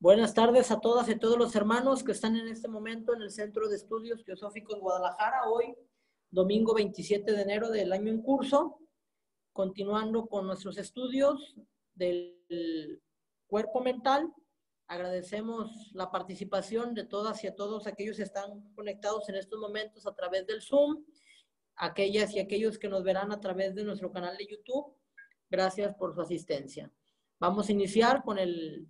Buenas tardes a todas y todos los hermanos que están en este momento en el Centro de Estudios Teosóficos Guadalajara, hoy, domingo 27 de enero del año en curso, continuando con nuestros estudios del cuerpo mental. Agradecemos la participación de todas y a todos aquellos que están conectados en estos momentos a través del Zoom, aquellas y aquellos que nos verán a través de nuestro canal de YouTube. Gracias por su asistencia. Vamos a iniciar con el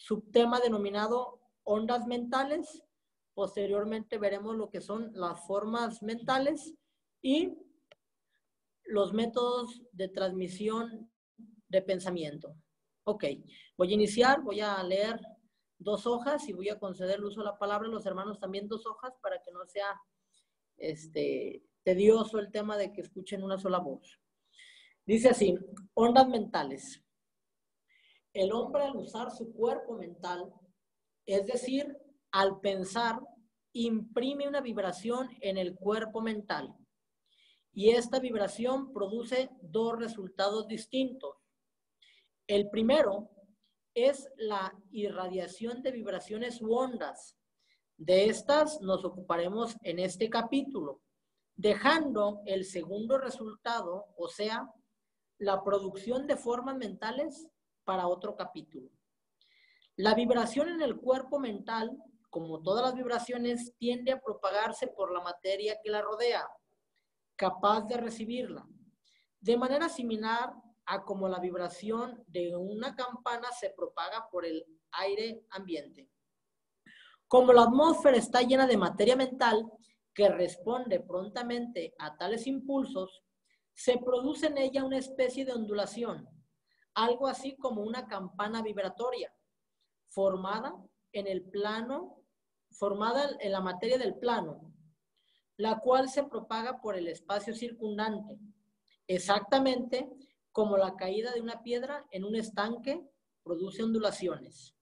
subtema denominado ondas mentales. Posteriormente veremos lo que son las formas mentales y los métodos de transmisión de pensamiento. Ok, voy a iniciar, voy a leer 2 hojas y voy a conceder el uso de la palabra a los hermanos también 2 hojas para que no sea tedioso el tema de que escuchen una sola voz. Dice así: ondas mentales. El hombre, al usar su cuerpo mental, es decir, al pensar, imprime una vibración en el cuerpo mental. Y esta vibración produce 2 resultados distintos. El primero es la irradiación de vibraciones u ondas. De estas nos ocuparemos en este capítulo, dejando el segundo resultado, o sea, la producción de formas mentales, para otro capítulo. La vibración en el cuerpo mental, como todas las vibraciones, tiende a propagarse por la materia que la rodea, capaz de recibirla, de manera similar a como la vibración de una campana se propaga por el aire ambiente. Como la atmósfera está llena de materia mental que responde prontamente a tales impulsos, se produce en ella una especie de ondulación, algo así como una campana vibratoria, formada en la materia del plano, la cual se propaga por el espacio circundante, exactamente como la caída de una piedra en un estanque produce ondulaciones,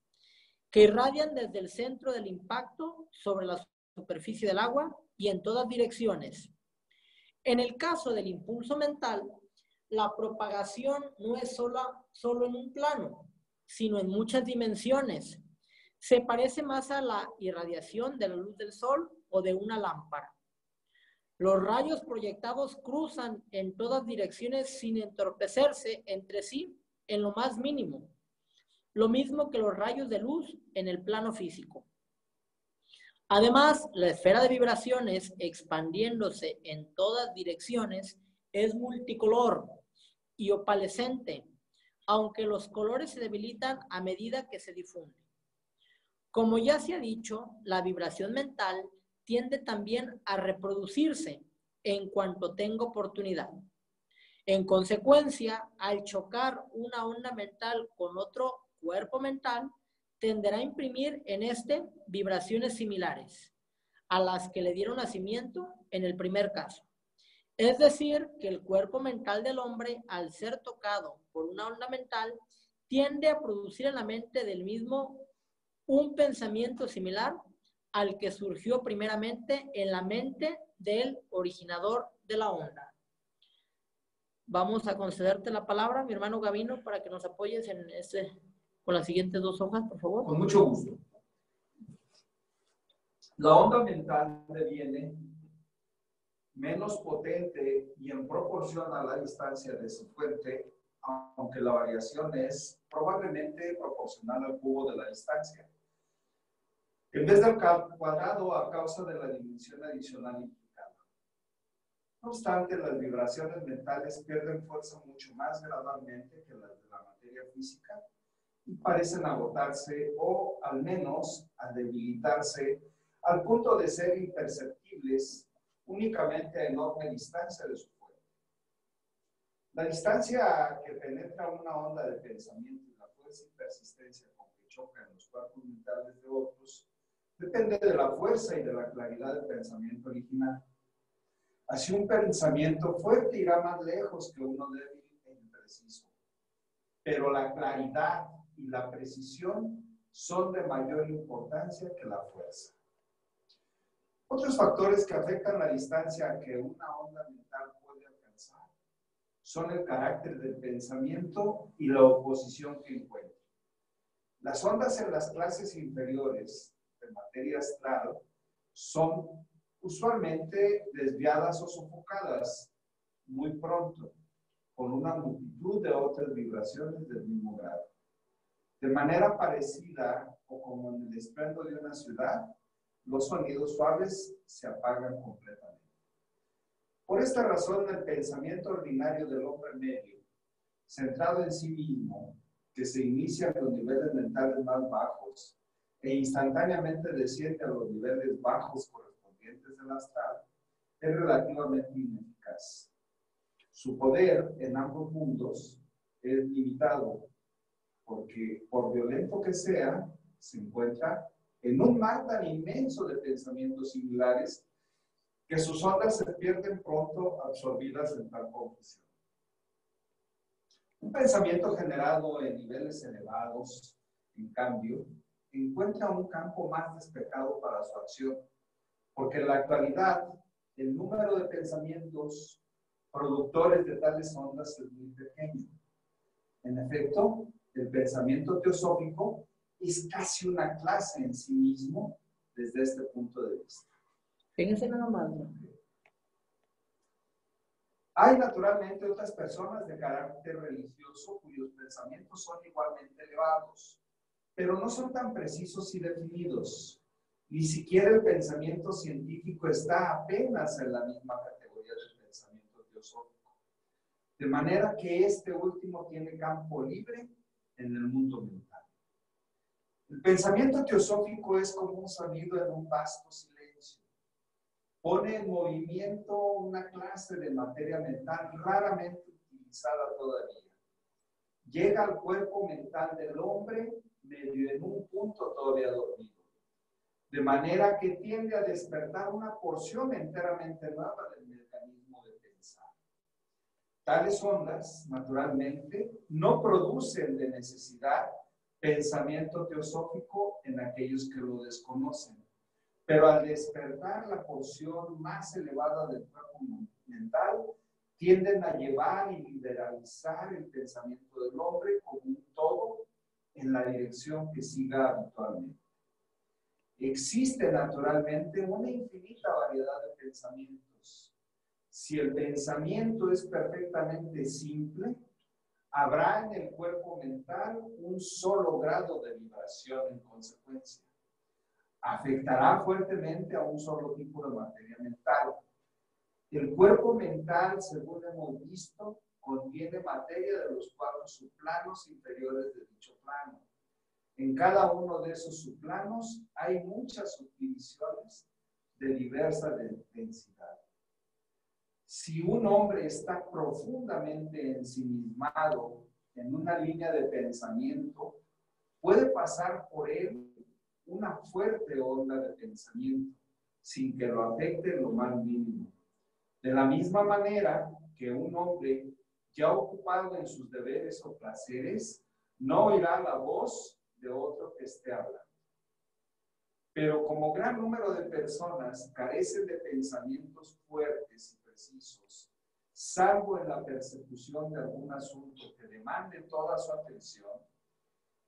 que irradian desde el centro del impacto sobre la superficie del agua y en todas direcciones. En el caso del impulso mental, la propagación no es solo en un plano, sino en muchas dimensiones. Se parece más a la irradiación de la luz del sol o de una lámpara. Los rayos proyectados cruzan en todas direcciones sin entorpecerse entre sí en lo más mínimo, lo mismo que los rayos de luz en el plano físico. Además, la esfera de vibraciones, expandiéndose en todas direcciones, es multicolor y opalescente, aunque los colores se debilitan a medida que se difunde. Como ya se ha dicho, la vibración mental tiende también a reproducirse en cuanto tenga oportunidad. En consecuencia, al chocar una onda mental con otro cuerpo mental, tenderá a imprimir en vibraciones similares a las que le dieron nacimiento en el primer caso. Es decir, que el cuerpo mental del hombre, al ser tocado por una onda mental, tiende a producir en la mente del mismo un pensamiento similar al que surgió primeramente en la mente del originador de la onda. Vamos a concederte la palabra, mi hermano Gavino, para que nos apoyes con las siguientes 2 hojas, por favor. Con mucho gusto. La onda mental deviene menos potente y en proporción a la distancia de su fuente, aunque la variación es probablemente proporcional al cubo de la distancia. En vez del cuadrado a causa de la dimensión adicional implicada. No obstante, las vibraciones mentales pierden fuerza mucho más gradualmente que las de la materia física y parecen agotarse o al menos a debilitarse al punto de ser imperceptibles únicamente a enorme distancia de su fuente. La distancia que penetra una onda de pensamiento y la fuerza y persistencia con que chocan los cuerpos mentales de otros depende de la fuerza y de la claridad del pensamiento original. Así, un pensamiento fuerte irá más lejos que uno débil e impreciso, pero la claridad y la precisión son de mayor importancia que la fuerza. Otros factores que afectan la distancia que una onda mental puede alcanzar son el carácter del pensamiento y la oposición que encuentra. Las ondas en las clases inferiores de materia astral son usualmente desviadas o sofocadas muy pronto, con una multitud de otras vibraciones del mismo grado. De manera parecida, o como en el estruendo de una ciudad, los sonidos suaves se apagan completamente. Por esta razón, el pensamiento ordinario del hombre medio, centrado en sí mismo, que se inicia en los niveles mentales más bajos e instantáneamente desciende a los niveles bajos correspondientes del astral, es relativamente ineficaz. Su poder en ambos mundos es limitado porque, por violento que sea, se encuentra en un mar tan inmenso de pensamientos similares que sus ondas se pierden pronto absorbidas en tal confusión. Un pensamiento generado en niveles elevados, en cambio, encuentra un campo más despejado para su acción, porque en la actualidad el número de pensamientos productores de tales ondas es muy pequeño. En efecto, el pensamiento teosófico es casi una clase en sí mismo desde este punto de vista. Fíjense nada más, ¿no? Hay naturalmente otras personas de carácter religioso cuyos pensamientos son igualmente elevados, pero no son tan precisos y definidos. Ni siquiera el pensamiento científico está apenas en la misma categoría del pensamiento teosófico. De manera que este último tiene campo libre en el mundo mental. El pensamiento teosófico es como un sonido en un vasto silencio. Pone en movimiento una clase de materia mental raramente utilizada todavía. Llega al cuerpo mental del hombre medio en un punto todavía dormido. De manera que tiende a despertar una porción enteramente nueva del mecanismo de pensar. Tales ondas, naturalmente, no producen de necesidad pensamiento teosófico en aquellos que lo desconocen. Pero al despertar la porción más elevada del cuerpo mental, tienden a llevar y liberalizar el pensamiento del hombre como un todo en la dirección que siga habitualmente. Existe naturalmente una infinita variedad de pensamientos. Si el pensamiento es perfectamente simple, habrá en el cuerpo mental un solo grado de vibración en consecuencia. Afectará fuertemente a un solo tipo de materia mental. El cuerpo mental, según hemos visto, contiene materia de los 4 subplanos inferiores de dicho plano. En cada uno de esos subplanos hay muchas subdivisiones de diversa densidad. Si un hombre está profundamente ensimismado en una línea de pensamiento, puede pasar por él una fuerte onda de pensamiento, sin que lo afecte lo más mínimo. De la misma manera que un hombre ya ocupado en sus deberes o placeres, no oirá la voz de otro que esté hablando. Pero como gran número de personas carecen de pensamientos fuertes y precisos, salvo en la persecución de algún asunto que demande toda su atención,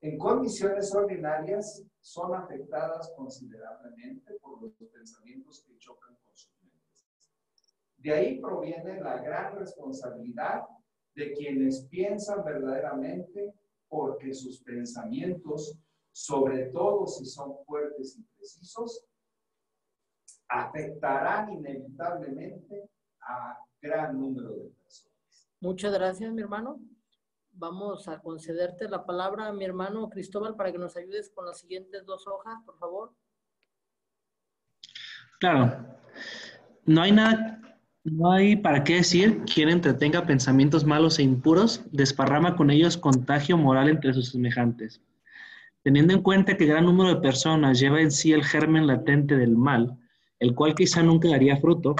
en condiciones ordinarias son afectadas considerablemente por los pensamientos que chocan con sus mentes. De ahí proviene la gran responsabilidad de quienes piensan verdaderamente, porque sus pensamientos, sobre todo si son fuertes y precisos, afectarán inevitablemente a gran número de personas. Muchas gracias, mi hermano. Vamos a concederte la palabra a mi hermano Cristóbal para que nos ayudes con las siguientes 2 hojas, por favor. Claro, no hay para qué decir, quien entretenga pensamientos malos e impuros, desparrama con ellos contagio moral entre sus semejantes. Teniendo en cuenta que gran número de personas lleva en sí el germen latente del mal, el cual quizá nunca daría fruto,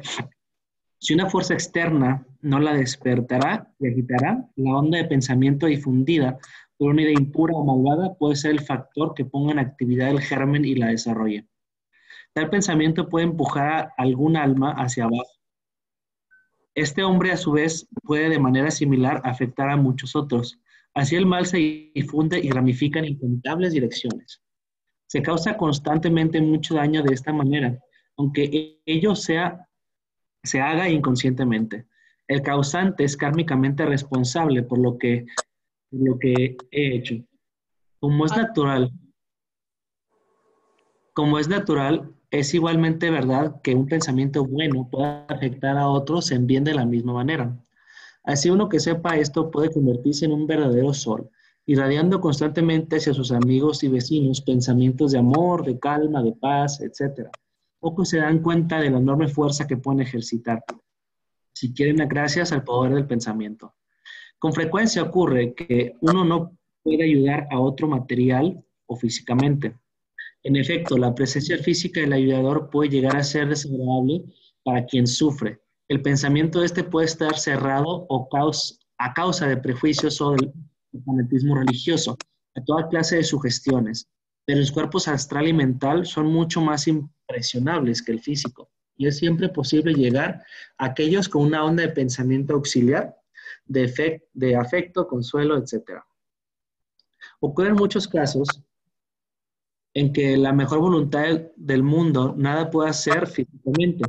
si una fuerza externa no la despertará y agitará, la onda de pensamiento difundida por una idea impura o malvada puede ser el factor que ponga en actividad el germen y la desarrolle. Tal pensamiento puede empujar a algún alma hacia abajo. Este hombre, a su vez, puede de manera similar afectar a muchos otros, Así el mal se difunde y ramifica en incontables direcciones. Se causa constantemente mucho daño de esta manera, aunque ello se haga inconscientemente. El causante es kármicamente responsable por lo que he hecho. Como es natural, como es natural, es igualmente verdad que un pensamiento bueno puede afectar a otros en bien de la misma manera. Así uno que sepa esto puede convertirse en un verdadero sol, irradiando constantemente hacia sus amigos y vecinos pensamientos de amor, de calma, de paz, etc. Pocos se dan cuenta de la enorme fuerza que pueden ejercitar, si quieren, gracias al poder del pensamiento. Con frecuencia ocurre que uno no puede ayudar a otro material o físicamente. En efecto, la presencia física del ayudador puede llegar a ser desagradable para quien sufre. El pensamiento de este puede estar cerrado a causa de prejuicios o del fanatismo religioso, a toda clase de sugestiones. Pero los cuerpos astral y mental son mucho más impresionables que el físico, y es siempre posible llegar a aquellos con una onda de pensamiento auxiliar, de afecto, consuelo, etc. Ocurren muchos casos en que la mejor voluntad del mundo nada puede hacer físicamente,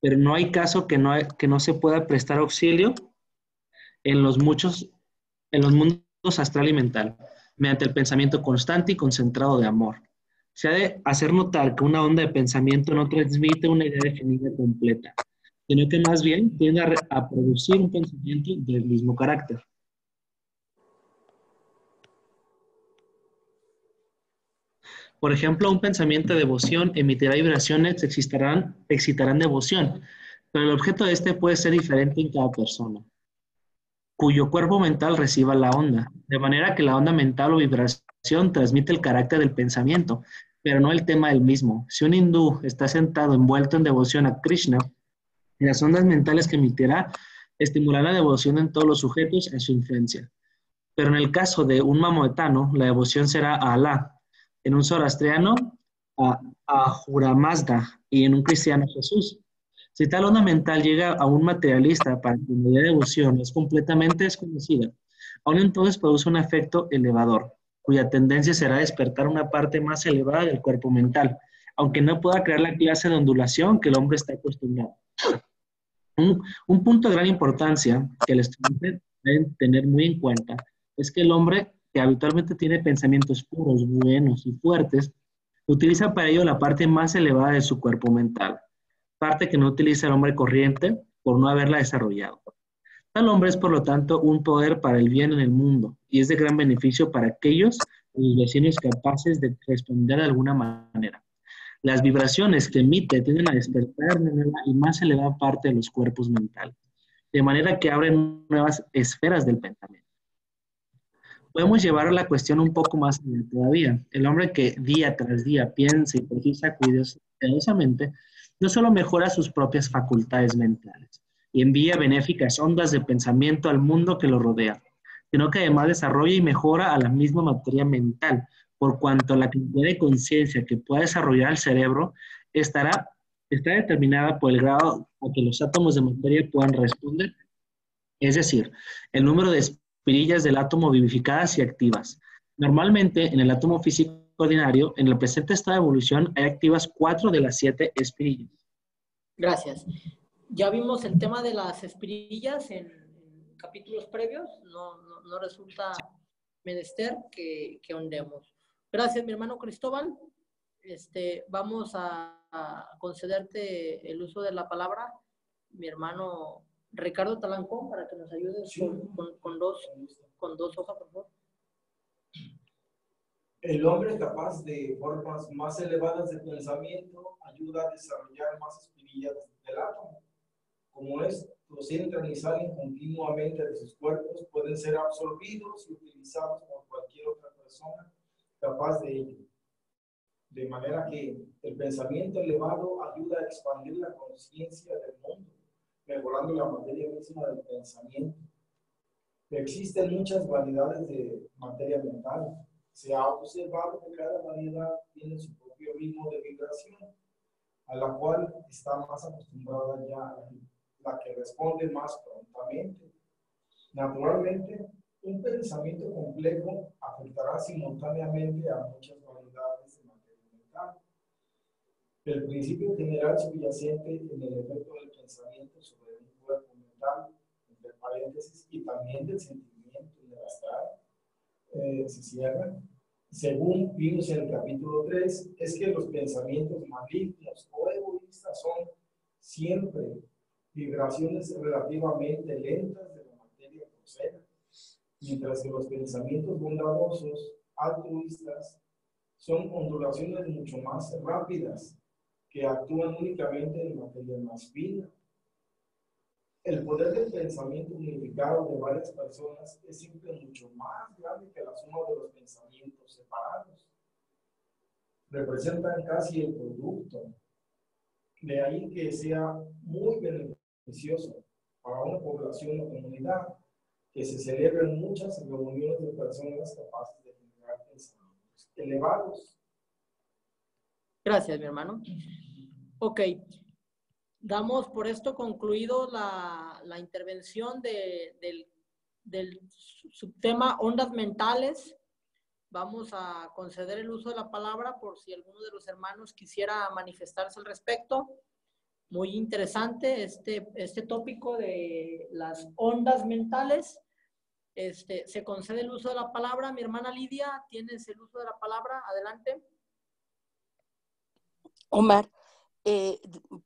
pero no hay caso que no se pueda prestar auxilio en en los mundos astral y mental, mediante el pensamiento constante y concentrado de amor. Se ha de hacer notar que una onda de pensamiento no transmite una idea definida completa, sino que más bien tiende a producir un pensamiento del mismo carácter. Por ejemplo, un pensamiento de devoción emitirá vibraciones que excitarán devoción, pero el objeto de este puede ser diferente en cada persona, cuyo cuerpo mental reciba la onda, de manera que la onda mental o vibración transmite el carácter del pensamiento, pero no el tema del mismo. Si un hindú está sentado envuelto en devoción a Krishna, las ondas mentales que emitirá estimularán la devoción en todos los sujetos en su influencia. Pero en el caso de un maometano, la devoción será a Alá, en un zoroastriano a Ahura Mazda y en un cristiano a Jesús. Si tal onda mental llega a un materialista para quien la devoción es completamente desconocida, aún entonces produce un efecto elevador, cuya tendencia será despertar una parte más elevada del cuerpo mental, aunque no pueda crear la clase de ondulación que el hombre está acostumbrado. Un punto de gran importancia que el estudiante debe tener muy en cuenta es que el hombre que habitualmente tiene pensamientos puros, buenos y fuertes, utiliza para ello la parte más elevada de su cuerpo mental, parte que no utiliza el hombre corriente por no haberla desarrollado. Tal hombre es, por lo tanto, un poder para el bien en el mundo y es de gran beneficio para aquellos vecinos capaces de responder de alguna manera. Las vibraciones que emite tienden a despertar una nueva y más elevada parte de los cuerpos mentales, de manera que abren nuevas esferas del pensamiento. Podemos llevar la cuestión un poco más allá todavía. El hombre que día tras día piensa y precisa cuidadosamente, no solo mejora sus propias facultades mentales y envía benéficas ondas de pensamiento al mundo que lo rodea, sino que además desarrolla y mejora a la misma materia mental, por cuanto la cantidad de conciencia que pueda desarrollar el cerebro está determinada por el grado a que los átomos de materia puedan responder, es decir, el número de espirillas del átomo vivificadas y activas. Normalmente, en el átomo físico ordinario, en el presente estado de evolución, hay activas 4 de las 7 espirillas. Gracias. Ya vimos el tema de las espirillas en capítulos previos. No resulta menester que ahondemos. Gracias, mi hermano Cristóbal. Vamos a concederte el uso de la palabra, mi hermano Ricardo Talancón, para que nos ayudes sí. con dos hojas, por favor. El hombre capaz de formas más elevadas de pensamiento ayuda a desarrollar más espirillas del átomo. Como estos entran y salen continuamente de sus cuerpos, pueden ser absorbidos y utilizados por cualquier otra persona capaz de ello. De manera que el pensamiento elevado ayuda a expandir la conciencia del mundo, mejorando la materia misma del pensamiento. Existen muchas variedades de materia mental. Se ha observado que cada variedad tiene su propio ritmo de vibración, a la cual está más acostumbrada ya la que responde más prontamente. Naturalmente, Un pensamiento complejo afectará simultáneamente a muchas variedades de materia mental. El principio general subyacente en el efecto del pensamiento sobre un cuerpo mental, entre paréntesis, y también del sentimiento y del astral, se cierra, según vimos en el capítulo 3, es que los pensamientos malignos o egoístas son siempre vibraciones relativamente lentas de la materia grosera, mientras que los pensamientos bondadosos, altruistas, son ondulaciones mucho más rápidas que actúan únicamente en materia más fina. El poder del pensamiento unificado de varias personas es siempre mucho más grande que la suma de los pensamientos separados. Representan casi el producto. De ahí que sea muy beneficioso para una población o comunidad que se celebren muchas reuniones de personas capaces de generar pensamientos elevados. Gracias, mi hermano. Ok. Damos por esto concluido la intervención del subtema ondas mentales. Vamos a conceder el uso de la palabra por si alguno de los hermanos quisiera manifestarse al respecto. Muy interesante este tópico de las ondas mentales. Se concede el uso de la palabra. Mi hermana Lidia, tienes el uso de la palabra. Adelante. Omar,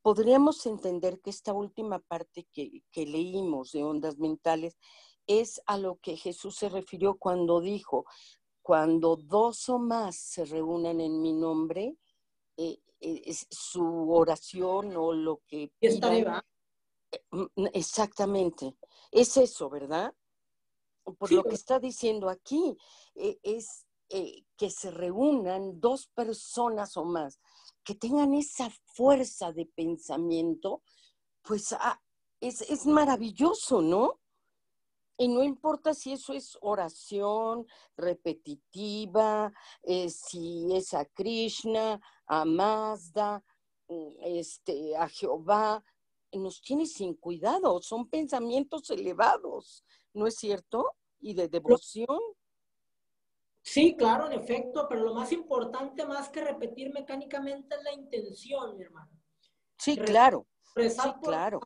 podríamos entender que esta última parte que leímos de ondas mentales es a lo que Jesús se refirió cuando dijo, cuando dos o más se reúnan en mi nombre, es su oración o lo que pidan. Exactamente. Es eso, ¿verdad? Por sí, lo que está diciendo aquí, es que se reúnan dos personas o más, que tengan esa fuerza de pensamiento, pues es maravilloso, ¿no? Y no importa si eso es oración repetitiva, si es a Krishna, a Mazda, a Jehová, nos tiene sin cuidado, son pensamientos elevados, ¿no es cierto? Y de devoción. Sí, claro, en efecto, pero lo más importante, más que repetir mecánicamente, es la intención, mi hermano. Sí, claro. Rezar por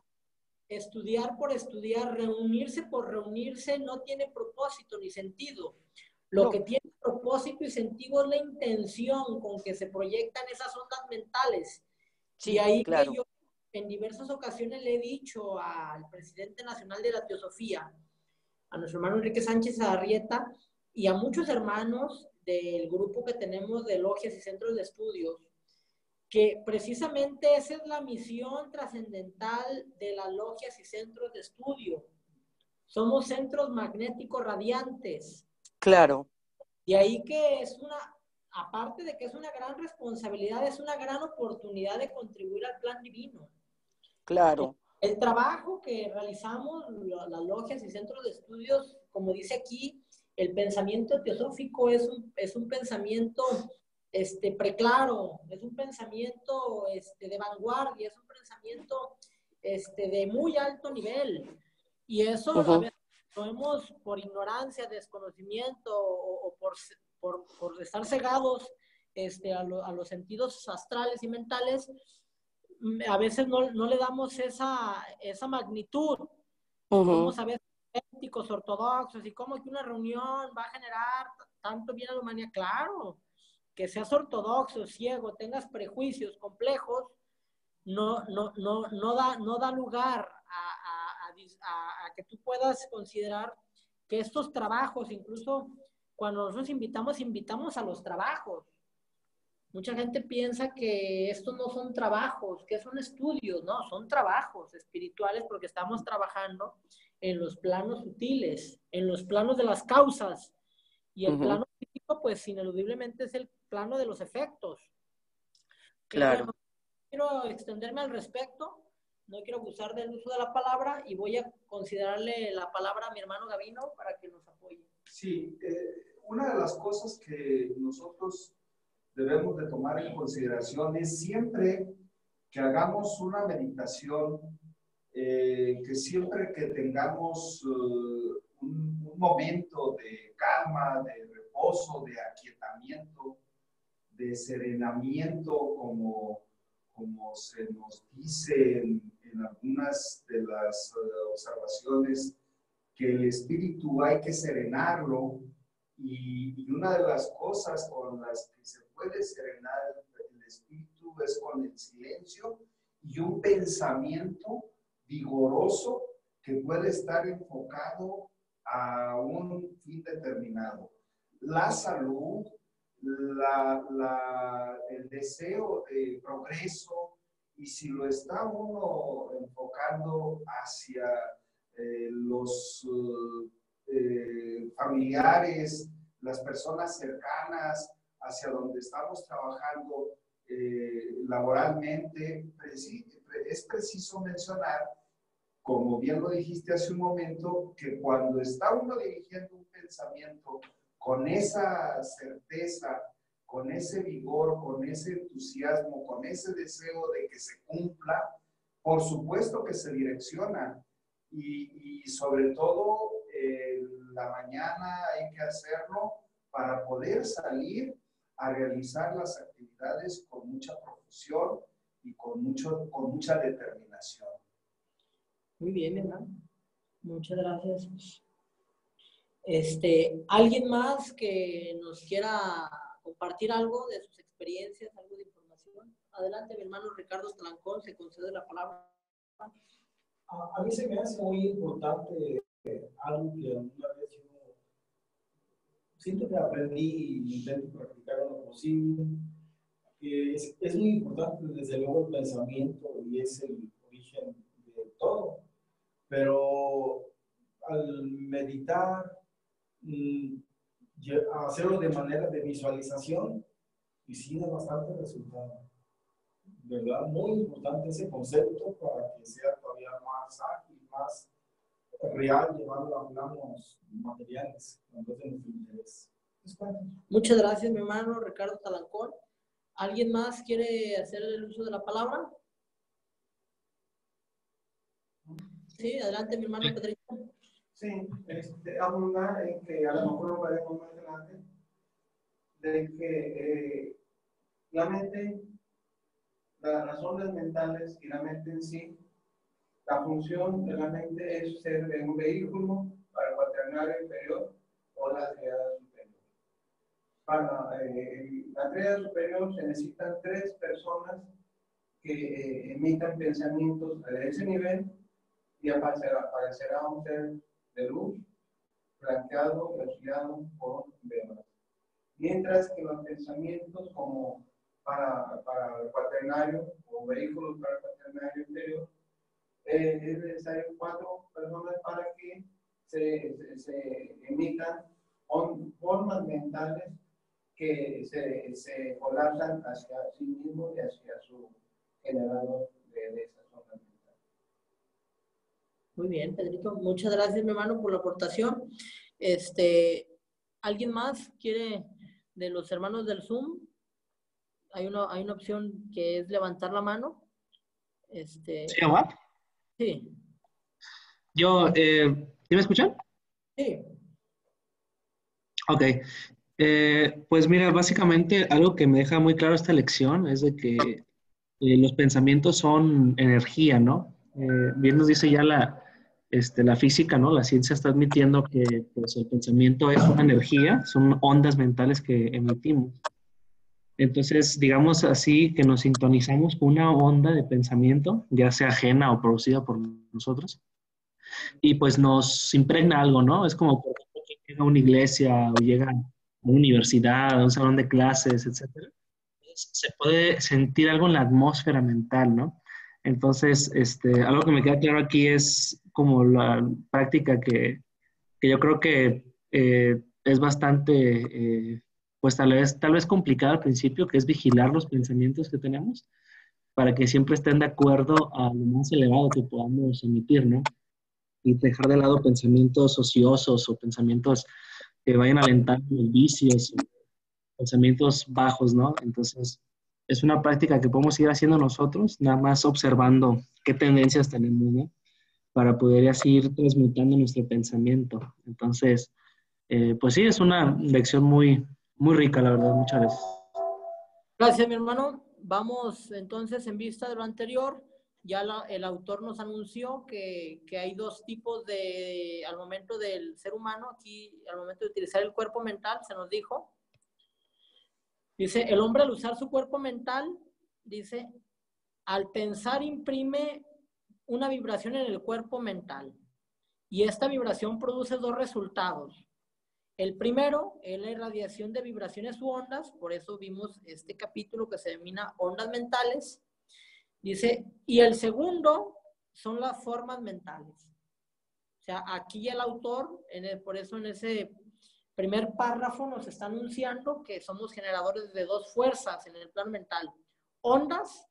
estudiar por estudiar, reunirse por reunirse, no tiene propósito ni sentido. Lo que tiene propósito y sentido es la intención con que se proyectan esas ondas mentales. Sí, y ahí claro. Que yo en diversas ocasiones le he dicho al presidente nacional de la Teosofía, a nuestro hermano Enrique Sánchez Arrieta, y a muchos hermanos del grupo que tenemos de logias y centros de estudios, que precisamente esa es la misión trascendental de las logias y centros de estudio. Somos centros magnéticos radiantes. Claro. Y ahí que es aparte de que es una gran responsabilidad, es una gran oportunidad de contribuir al plan divino. Claro. El trabajo que realizamos, las logias y centros de estudios, como dice aquí, el pensamiento teosófico es un pensamiento preclaro, es un pensamiento de vanguardia, es un pensamiento de muy alto nivel. Y eso a veces lo vemos por ignorancia, desconocimiento o por estar cegados a los sentidos astrales y mentales. A veces no le damos esa magnitud. Somos a veces escépticos, ortodoxos, y como que una reunión va a generar tanto bien a la humanidad. Claro, que seas ortodoxo, ciego, tengas prejuicios complejos, no da lugar a que tú puedas considerar que estos trabajos, incluso cuando nosotros invitamos a los trabajos. Mucha gente piensa que estos no son trabajos, que son estudios, no, son trabajos espirituales porque estamos trabajando en los planos sutiles, en los planos de las causas. Y el plano físico, pues ineludiblemente es el plano de los efectos. Claro. No quiero extenderme al respecto, no quiero abusar del uso de la palabra y voy a considerarle la palabra a mi hermano Gavino para que nos apoye. Sí, una de las cosas que nosotros debemos de tomar en consideración es siempre que hagamos una meditación, que siempre que tengamos un un momento de calma, de reposo, de aquietamiento, de serenamiento, como se nos dice en algunas de las observaciones, que el espíritu hay que serenarlo, y una de las cosas con las que se puede serenar el espíritu es con el silencio y un pensamiento vigoroso que puede estar enfocado a un fin determinado. La salud, el deseo de progreso, y si lo está uno enfocando hacia los familiares, las personas cercanas, hacia donde estamos trabajando laboralmente, es preciso mencionar, como bien lo dijiste hace un momento, que cuando está uno dirigiendo un pensamiento con esa certeza, con ese vigor, con ese entusiasmo, con ese deseo de que se cumpla, por supuesto que se direcciona. Y sobre todo, la mañana hay que hacerlo para poder salir a realizar las actividades con mucha profusión y con mucha determinación. Muy bien, hermano. Muchas gracias. ¿Alguien más que nos quiera compartir algo de sus experiencias, algo de información? Adelante, mi hermano Ricardo Talancón, se concede la palabra. A mí se me hace muy importante algo que alguna vez yo siento que aprendí y intento practicar lo posible. Es muy importante, desde luego, el pensamiento, y es el origen de todo. Pero al meditar, hacerlo de manera de visualización, y sí da bastante resultado. ¿Verdad? Muy importante ese concepto para que sea todavía más ágil, más real, llevarlo a planos materiales, cuando es de nuestro interés. Muchas gracias, mi hermano Ricardo Talancón. ¿Alguien más quiere hacer el uso de la palabra? Sí, adelante, mi hermano Pedrito. Sí, abundar en que a lo mejor lo veremos más adelante, de que la mente, las ondas mentales y la mente en sí, la función de la mente es ser un vehículo para el cuaternario inferior o la triada superior. Para la triada superior se necesitan 3 personas que emitan pensamientos de ese nivel, y aparecerá un ser de luz, blanqueado y auxiliado por velas. Mientras que los pensamientos, como para el cuaternario o vehículos para el cuaternario interior, es necesario 4 personas para que se emitan formas mentales que se colapsan hacia sí mismo y hacia su generador de esas formas mentales. Muy bien, Pedrito. Muchas gracias, mi hermano, por la aportación. ¿Alguien más quiere, de los hermanos del Zoom? Hay una opción que es levantar la mano. ¿Sí, Abad? Sí. Yo, ¿sí me escuchan? Sí. Ok. Pues mira, básicamente algo que me deja muy claro esta lección es de que los pensamientos son energía, ¿no? Bien nos dice ya la física, ¿no? La ciencia está admitiendo que pues, el pensamiento es una energía, son ondas mentales que emitimos. Entonces, digamos así, que nos sintonizamos con una onda de pensamiento, ya sea ajena o producida por nosotros, y pues nos impregna algo, ¿no? Es como, por ejemplo, que llega a una iglesia o llega a una universidad, a un salón de clases, etcétera. Se puede sentir algo en la atmósfera mental, ¿no? Entonces, algo que me queda claro aquí es como la práctica que yo creo que es bastante, pues tal vez complicada al principio, que es vigilar los pensamientos que tenemos para que siempre estén de acuerdo a lo más elevado que podamos emitir, ¿no? Y dejar de lado pensamientos ociosos o pensamientos que vayan alentando los vicios, pensamientos bajos, ¿no? Entonces, es una práctica que podemos ir haciendo nosotros, nada más observando qué tendencias tenemos, ¿no? para poder así ir transmutando nuestro pensamiento. Entonces, pues sí, es una lección muy, muy rica, la verdad. Muchas gracias. Gracias, mi hermano. Vamos entonces, en vista de lo anterior, ya el autor nos anunció que hay dos tipos al momento del ser humano, aquí al momento de utilizar el cuerpo mental, se nos dijo. Dice, el hombre al usar su cuerpo mental, dice, al pensar imprime una vibración en el cuerpo mental. Y esta vibración produce dos resultados. El primero es la irradiación de vibraciones u ondas, por eso vimos este capítulo que se denomina ondas mentales. Dice, y el segundo son las formas mentales. O sea, aquí el autor, por eso en ese primer párrafo nos está anunciando que somos generadores de dos fuerzas en el plano mental, ondas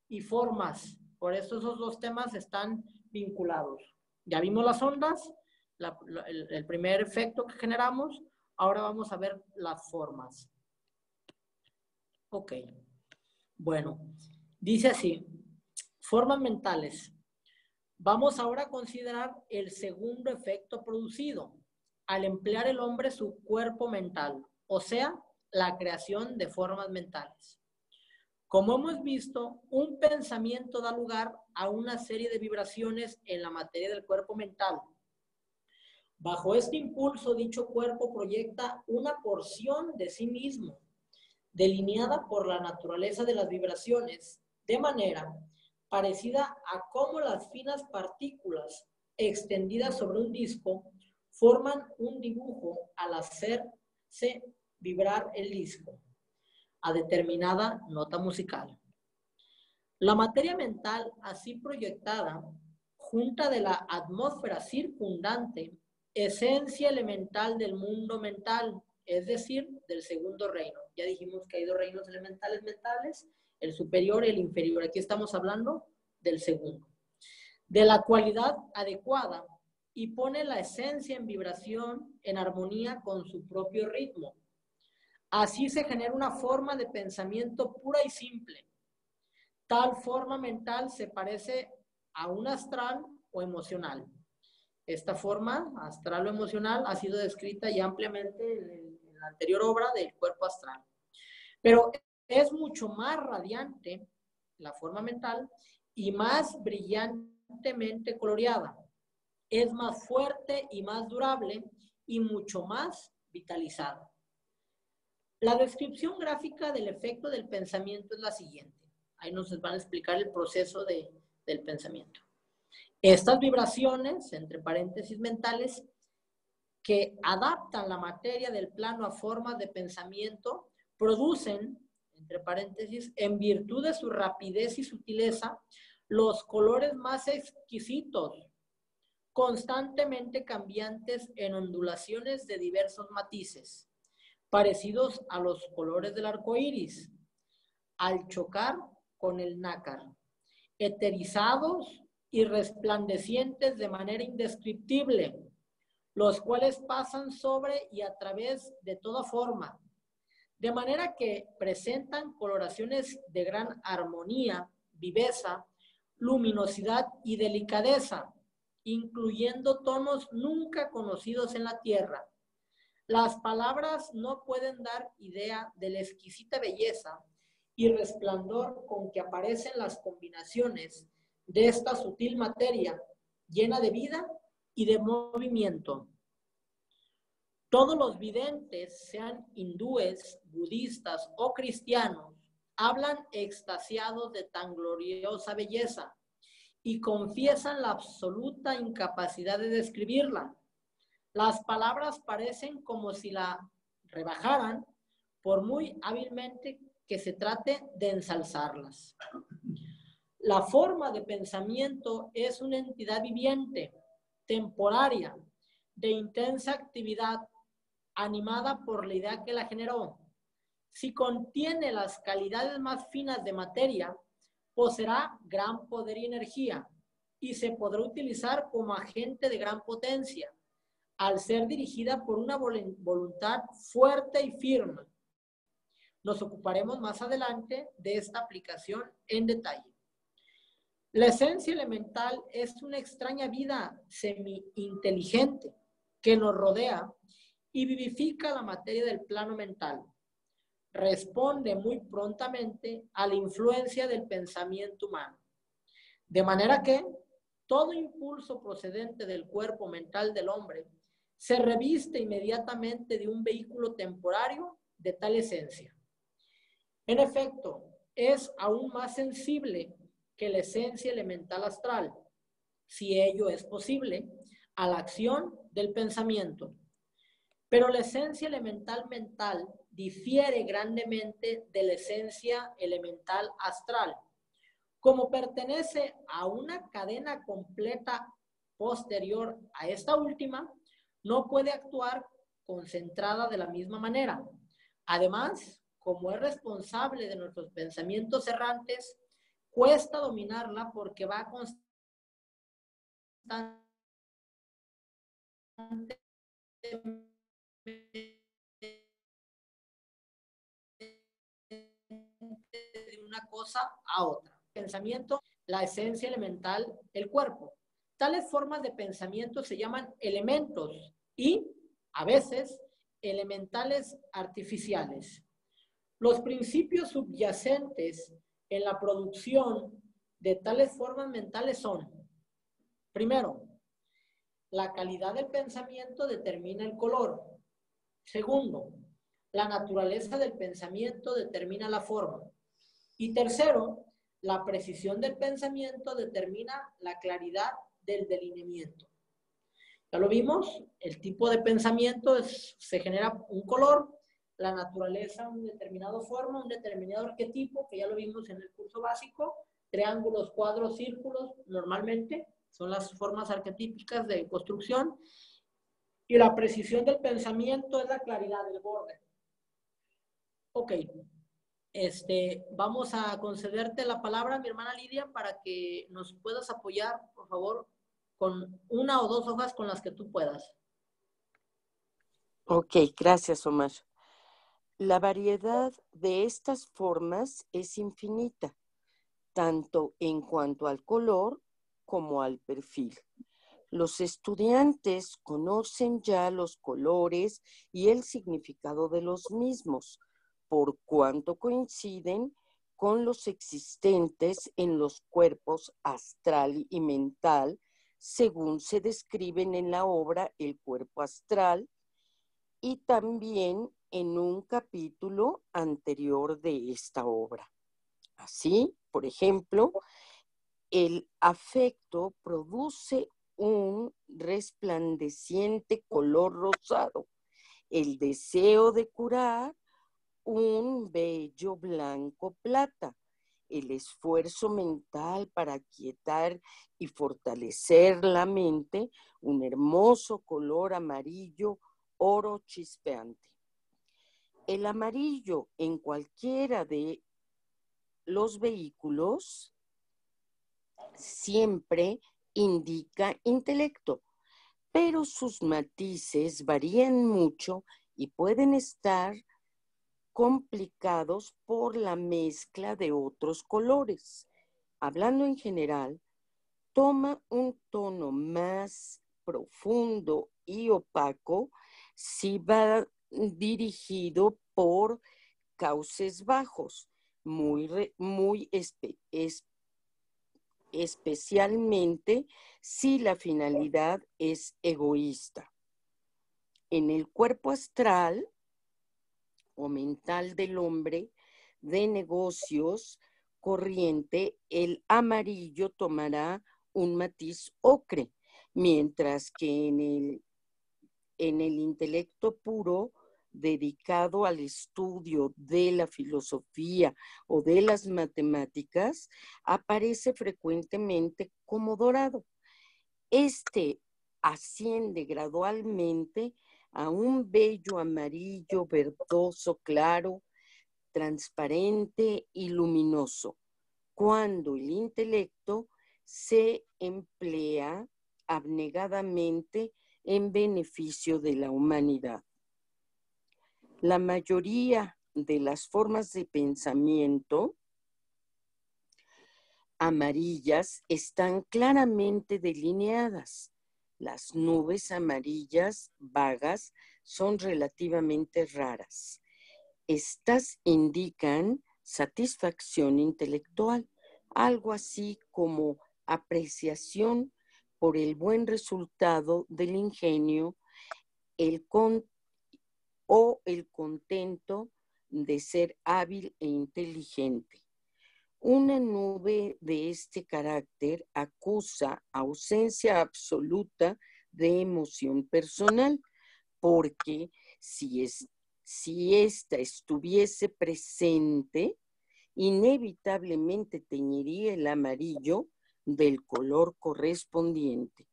y formas. Por eso esos dos temas están vinculados. Ya vimos las ondas, el primer efecto que generamos, ahora vamos a ver las formas. Ok, bueno, dice así, formas mentales. Vamos ahora a considerar el segundo efecto producido al emplear el hombre su cuerpo mental, o sea, la creación de formas mentales. Como hemos visto, un pensamiento da lugar a una serie de vibraciones en la materia del cuerpo mental. Bajo este impulso, dicho cuerpo proyecta una porción de sí mismo, delineada por la naturaleza de las vibraciones, de manera parecida a cómo las finas partículas extendidas sobre un disco forman un dibujo al hacerse vibrar el disco a determinada nota musical. La materia mental así proyectada, junta de la atmósfera circundante, esencia elemental del mundo mental, es decir, del segundo reino. Ya dijimos que hay dos reinos elementales mentales, el superior y el inferior. Aquí estamos hablando del segundo. De la cualidad adecuada y pone la esencia en vibración, en armonía con su propio ritmo. Así se genera una forma de pensamiento pura y simple. Tal forma mental se parece a un astral o emocional. Esta forma astral o emocional ha sido descrita ya ampliamente en la anterior obra del cuerpo astral. Pero es mucho más radiante la forma mental y más brillantemente coloreada. Es más fuerte y más durable y mucho más vitalizada. La descripción gráfica del efecto del pensamiento es la siguiente. Ahí nos van a explicar el proceso del pensamiento. Estas vibraciones, entre paréntesis mentales, que adaptan la materia del plano a formas de pensamiento, producen, entre paréntesis, en virtud de su rapidez y sutileza, los colores más exquisitos, constantemente cambiantes en ondulaciones de diversos matices, parecidos a los colores del arco iris, al chocar con el nácar, eterizados y resplandecientes de manera indescriptible, los cuales pasan sobre y a través de toda forma, de manera que presentan coloraciones de gran armonía, viveza, luminosidad y delicadeza, incluyendo tonos nunca conocidos en la tierra. Las palabras no pueden dar idea de la exquisita belleza y resplandor con que aparecen las combinaciones de esta sutil materia llena de vida y de movimiento. Todos los videntes, sean hindúes, budistas o cristianos, hablan extasiados de tan gloriosa belleza y confiesan la absoluta incapacidad de describirla. Las palabras parecen como si la rebajaran, por muy hábilmente que se trate de ensalzarlas. La forma de pensamiento es una entidad viviente, temporaria, de intensa actividad, animada por la idea que la generó. Si contiene las calidades más finas de materia, poseerá gran poder y energía, y se podrá utilizar como agente de gran potencia, al ser dirigida por una voluntad fuerte y firme. Nos ocuparemos más adelante de esta aplicación en detalle. La esencia elemental es una extraña vida semi-inteligente que nos rodea y vivifica la materia del plano mental. Responde muy prontamente a la influencia del pensamiento humano. De manera que todo impulso procedente del cuerpo mental del hombre se reviste inmediatamente de un vehículo temporario de tal esencia. En efecto, es aún más sensible que la esencia elemental astral, si ello es posible, a la acción del pensamiento. Pero la esencia elemental mental difiere grandemente de la esencia elemental astral. Como pertenece a una cadena completa posterior a esta última, no puede actuar concentrada de la misma manera. Además, como es responsable de nuestros pensamientos errantes, cuesta dominarla porque va constantemente de una cosa a otra. Pensamiento, la esencia elemental, el cuerpo. Tales formas de pensamiento se llaman elementos y, a veces, elementales artificiales. Los principios subyacentes en la producción de tales formas mentales son, primero, la calidad del pensamiento determina el color. Segundo, la naturaleza del pensamiento determina la forma. Y tercero, la precisión del pensamiento determina la claridad del delineamiento. Ya lo vimos, el tipo de pensamiento se genera un color, la naturaleza, una determinada forma, un determinado arquetipo, que ya lo vimos en el curso básico, triángulos, cuadros, círculos, normalmente son las formas arquetípicas de construcción, y la precisión del pensamiento es la claridad del borde. Ok, vamos a concederte la palabra a mi hermana Lidia para que nos puedas apoyar, por favor, con una o dos hojas con las que tú puedas. Ok, gracias, Omar. La variedad de estas formas es infinita, tanto en cuanto al color como al perfil. Los estudiantes conocen ya los colores y el significado de los mismos, por cuanto coinciden con los existentes en los cuerpos astral y mental, según se describen en la obra El cuerpo astral y también en un capítulo anterior de esta obra. Así, por ejemplo, el afecto produce un resplandeciente color rosado, el deseo de curar un bello blanco plata, el esfuerzo mental para quietar y fortalecer la mente, un hermoso color amarillo oro chispeante. El amarillo en cualquiera de los vehículos siempre indica intelecto, pero sus matices varían mucho y pueden estar complicados por la mezcla de otros colores. Hablando en general, toma un tono más profundo y opaco si va dirigido por cauces bajos, muy especialmente si la finalidad es egoísta. En el cuerpo astral o mental del hombre de negocios corriente, el amarillo tomará un matiz ocre, mientras que en el intelecto puro dedicado al estudio de la filosofía o de las matemáticas, aparece frecuentemente como dorado. Este asciende gradualmente a un bello amarillo verdoso claro, transparente y luminoso, cuando el intelecto se emplea abnegadamente en beneficio de la humanidad. La mayoría de las formas de pensamiento amarillas están claramente delineadas. Las nubes amarillas vagas son relativamente raras. Estas indican satisfacción intelectual, algo así como apreciación por el buen resultado del ingenio, o el contento de ser hábil e inteligente. Una nube de este carácter acusa ausencia absoluta de emoción personal, porque si ésta estuviese presente, inevitablemente teñiría el amarillo del color correspondiente.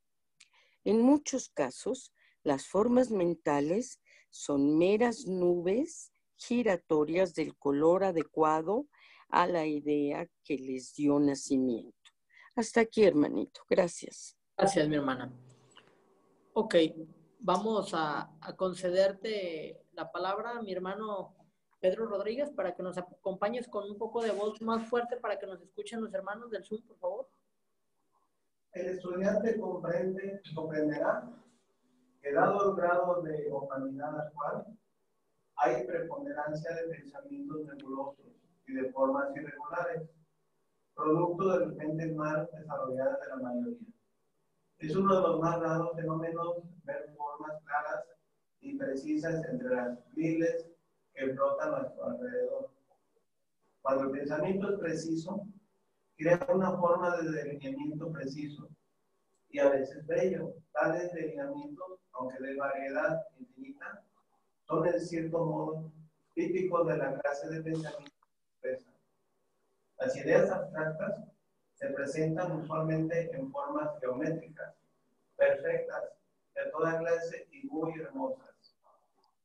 En muchos casos, las formas mentales son meras nubes giratorias del color adecuado a la idea que les dio nacimiento. Hasta aquí, hermanito. Gracias. Gracias, mi hermana. Ok, vamos a concederte la palabra, mi hermano Pedro Rodríguez, para que nos acompañes con un poco de voz más fuerte para que nos escuchen los hermanos del Zoom, por favor. El estudiante comprenderá que dado el grado de humanidad actual, hay preponderancia de pensamientos nebulosos y de formas irregulares, producto de las mentes mal desarrolladas de la mayoría. Es uno de los más raros fenómenos ver formas claras y precisas entre las miles que flotan a nuestro alrededor. Cuando el pensamiento es preciso, crea una forma de delineamiento preciso y a veces bello. Tales delineamientos, aunque de variedad infinita, son en cierto modo típicos de la clase de pensamiento expresa. Las ideas abstractas se presentan usualmente en formas geométricas, perfectas, de toda clase y muy hermosas.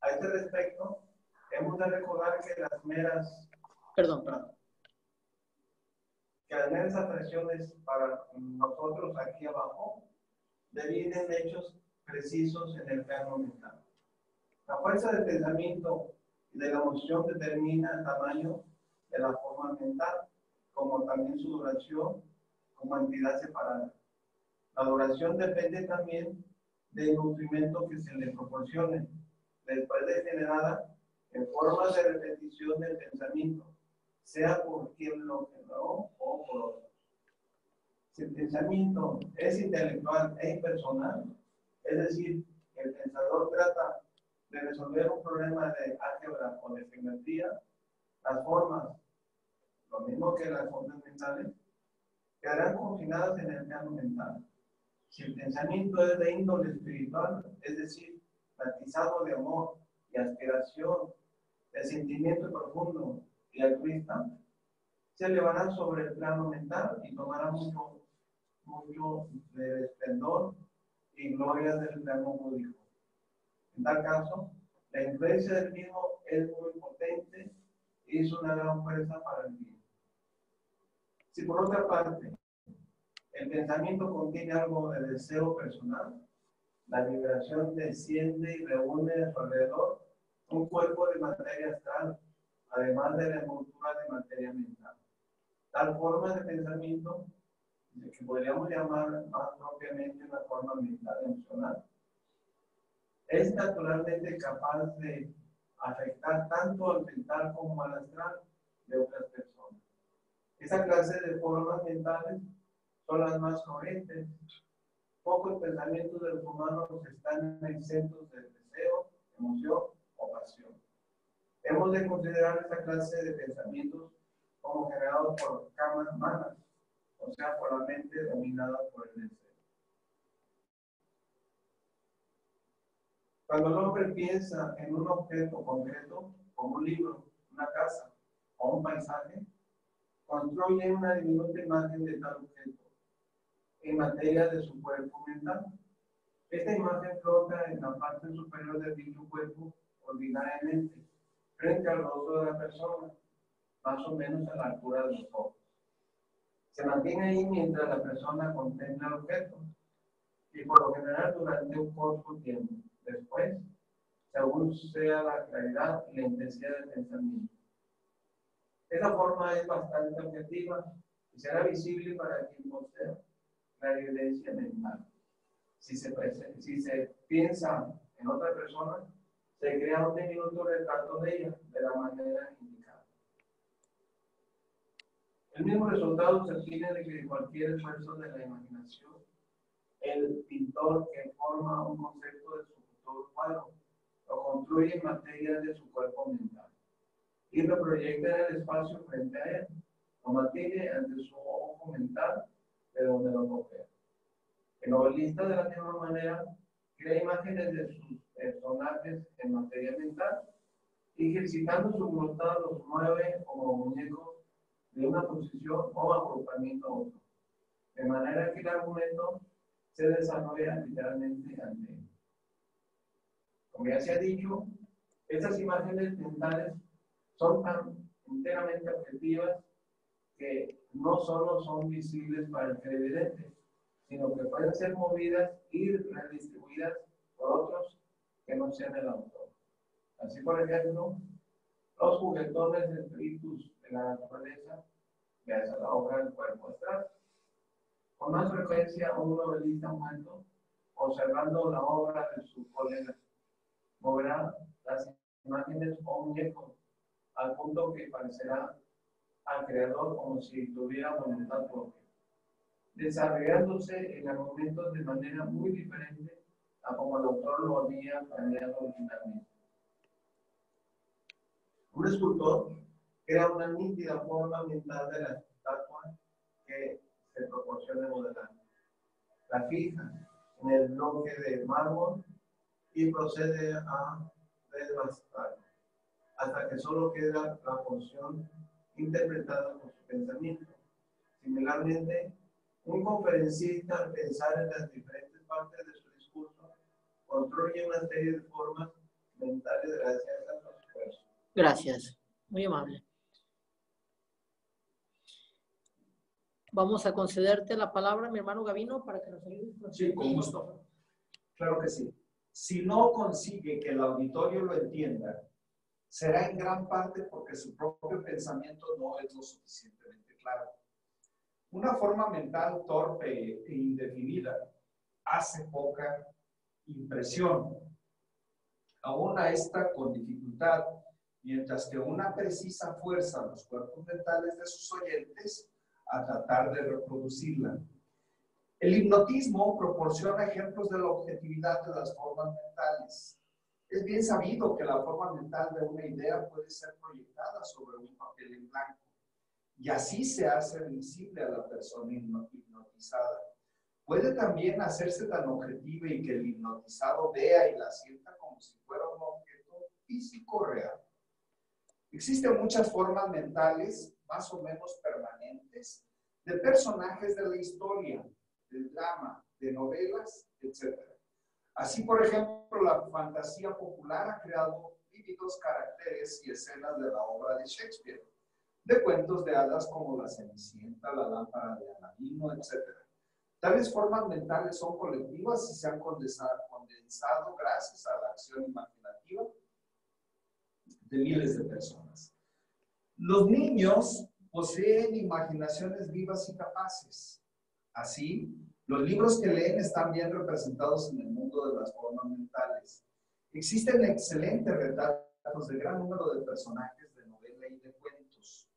A este respecto, hemos de recordar que las meras atracciones para nosotros aquí abajo devienen hechos precisos en el plano mental. La fuerza del pensamiento y de la emoción determina el tamaño de la forma mental, como también su duración como entidad separada. La duración depende también del nutrimiento que se le proporcione, después de generada en formas de repetición del pensamiento, sea por quien lo generó o por otros. Si el pensamiento es intelectual e impersonal, es decir, que el pensador trata de resolver un problema de álgebra o de geometría, las formas, lo mismo que las ondas mentales, quedarán confinadas en el plano mental. Si el pensamiento es de índole espiritual, es decir, matizado de amor y aspiración, de sentimiento profundo y altruista, se elevará sobre el plano mental y tomará mucho de esplendor y gloria del plano búdico. En tal caso, la influencia del mismo es muy potente y es una gran fuerza para el bien. Si por otra parte, el pensamiento contiene algo de deseo personal, la vibración desciende y reúne a su alrededor un cuerpo de materia astral, además de la envoltura de materia mental. Tal forma de pensamiento, que podríamos llamar más propiamente una forma mental emocional, es naturalmente capaz de afectar tanto al mental como al astral de otras personas. Esa clase de formas mentales son las más corrientes. Pocos pensamientos de los humanos están exentos de deseo, emoción o pasión. Hemos de considerar esta clase de pensamientos como generados por camas humanas, o sea, por la mente dominada por el deseo. Cuando el hombre piensa en un objeto concreto, como un libro, una casa o un paisaje, construye una diminuta imagen de tal objeto en materia de su cuerpo mental. Esta imagen flota en la parte superior de dicho cuerpo ordinariamente, frente al rostro de la persona, más o menos a la altura de los ojos. Se mantiene ahí mientras la persona contempla el objeto y por lo general durante un corto tiempo. Después, según sea la claridad y la intensidad del pensamiento. Esta forma es bastante objetiva y será visible para quien posea la evidencia mental. Si se piensa en otra persona, se crea un diminuto retrato de ella de la manera indicada. El mismo resultado se obtiene de que cualquier esfuerzo de la imaginación, el pintor que forma un concepto de su futuro cuadro, lo construye en materia de su cuerpo mental y lo proyecta en el espacio frente a él, lo mantiene ante su ojo mental de donde lo copia. El novelista, de la misma manera, crea imágenes de sus personajes en materia mental y, ejercitando su voluntad, los mueve como muñecos de una posición o agrupamiento a otro, de manera que el argumento se desarrolla literalmente ante él. Como ya se ha dicho, estas imágenes mentales son tan enteramente objetivas que no solo son visibles para el televidente, sino que pueden ser movidas y redistribuidas por otros que no sean el autor. Así, por ejemplo, los juguetones de espíritus de la naturaleza, que hace la obra del cuerpo astral. Con más frecuencia, un novelista muerto, observando la obra de su colega, moverá las imágenes o muñecos al punto que parecerá al creador como si tuviera voluntad propia, desarrollándose en argumentos de manera muy diferente a como el autor lo había planeado originalmente. Un escultor crea una nítida forma mental de la estatua que se proporciona modelar. La fija en el bloque de mármol y procede a desbastar hasta que solo queda la porción interpretada por su pensamiento. Similarmente, un conferencista, al pensar en las diferentes partes de su discurso, construye una serie de formas mentales gracias a su esfuerzo. Gracias, muy amable. Vamos a concederte la palabra, mi hermano Gavino, para que nos ayudes. Sí, con gusto. Claro que sí. Si no consigue que el auditorio lo entienda, será en gran parte porque su propio pensamiento no es lo suficientemente claro. Una forma mental torpe e indefinida hace poca impresión. Aún a esta con dificultad, mientras que una precisa fuerza los cuerpos mentales de sus oyentes a tratar de reproducirla. El hipnotismo proporciona ejemplos de la objetividad de las formas mentales. Es bien sabido que la forma mental de una idea puede ser proyectada sobre un papel en blanco y así se hace visible a la persona hipnotizada. Puede también hacerse tan objetiva y que el hipnotizado vea y la sienta como si fuera un objeto físico real. Existen muchas formas mentales más o menos permanentes de personajes de la historia, del drama, de novelas, etc. Así, por ejemplo, la fantasía popular ha creado vívidos caracteres y escenas de la obra de Shakespeare, de cuentos de hadas como La Cenicienta, La Lámpara de Aladino, etc. Tales formas mentales son colectivas y se han condensado gracias a la acción imaginativa de miles de personas. Los niños poseen imaginaciones vivas y capaces. Así, los libros que leen están bien representados en el mundo de las formas mentales. Existen excelentes retratos de gran número de personajes de novela y de cuentos.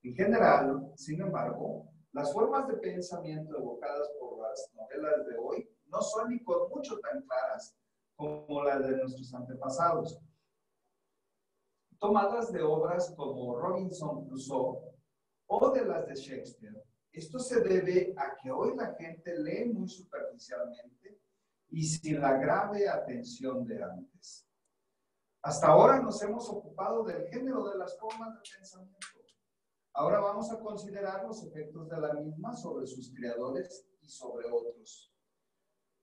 En general, sin embargo, las formas de pensamiento evocadas por las novelas de hoy no son ni con mucho tan claras como las de nuestros antepasados. Tomadas de obras como Robinson Crusoe o de las de Shakespeare. Esto se debe a que hoy la gente lee muy superficialmente y sin la grave atención de antes. Hasta ahora nos hemos ocupado del género de las formas de pensamiento. Ahora vamos a considerar los efectos de la misma sobre sus creadores y sobre otros.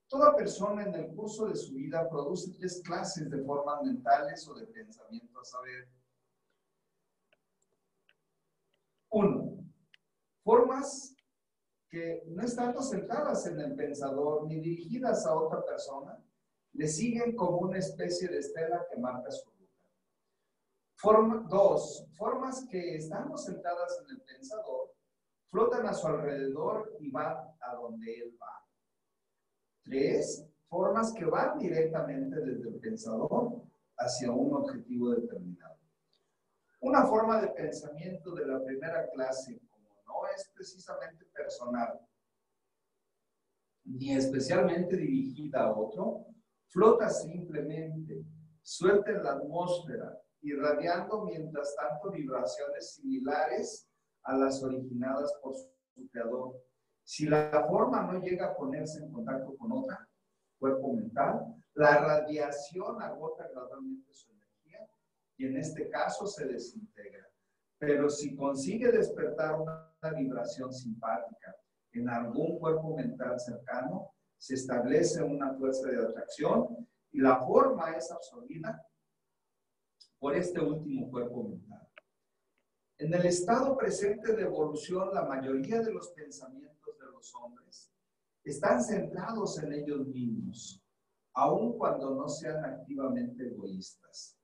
Toda persona en el curso de su vida produce 3 clases de formas mentales o de pensamiento a saber. 1. Formas que no estando centradas en el pensador ni dirigidas a otra persona, le siguen como una especie de estela que marca su ruta. 2. Formas que estando centradas en el pensador, flotan a su alrededor y van a donde él va. 3, formas que van directamente desde el pensador hacia un objetivo determinado. Una forma de pensamiento de la primera clase, como no es precisamente personal, ni especialmente dirigida a otro, flota simplemente, suelta en la atmósfera, irradiando mientras tanto vibraciones similares a las originadas por su creador. Si la forma no llega a ponerse en contacto con otra, cuerpo mental, la radiación agota gradualmente su energía y en este caso se desintegra. Pero si consigue despertar una vibración simpática en algún cuerpo mental cercano, se establece una fuerza de atracción y la forma es absorbida por este último cuerpo mental. En el estado presente de evolución, la mayoría de los pensamientos de los hombres están centrados en ellos mismos, aun cuando no sean activamente egoístas.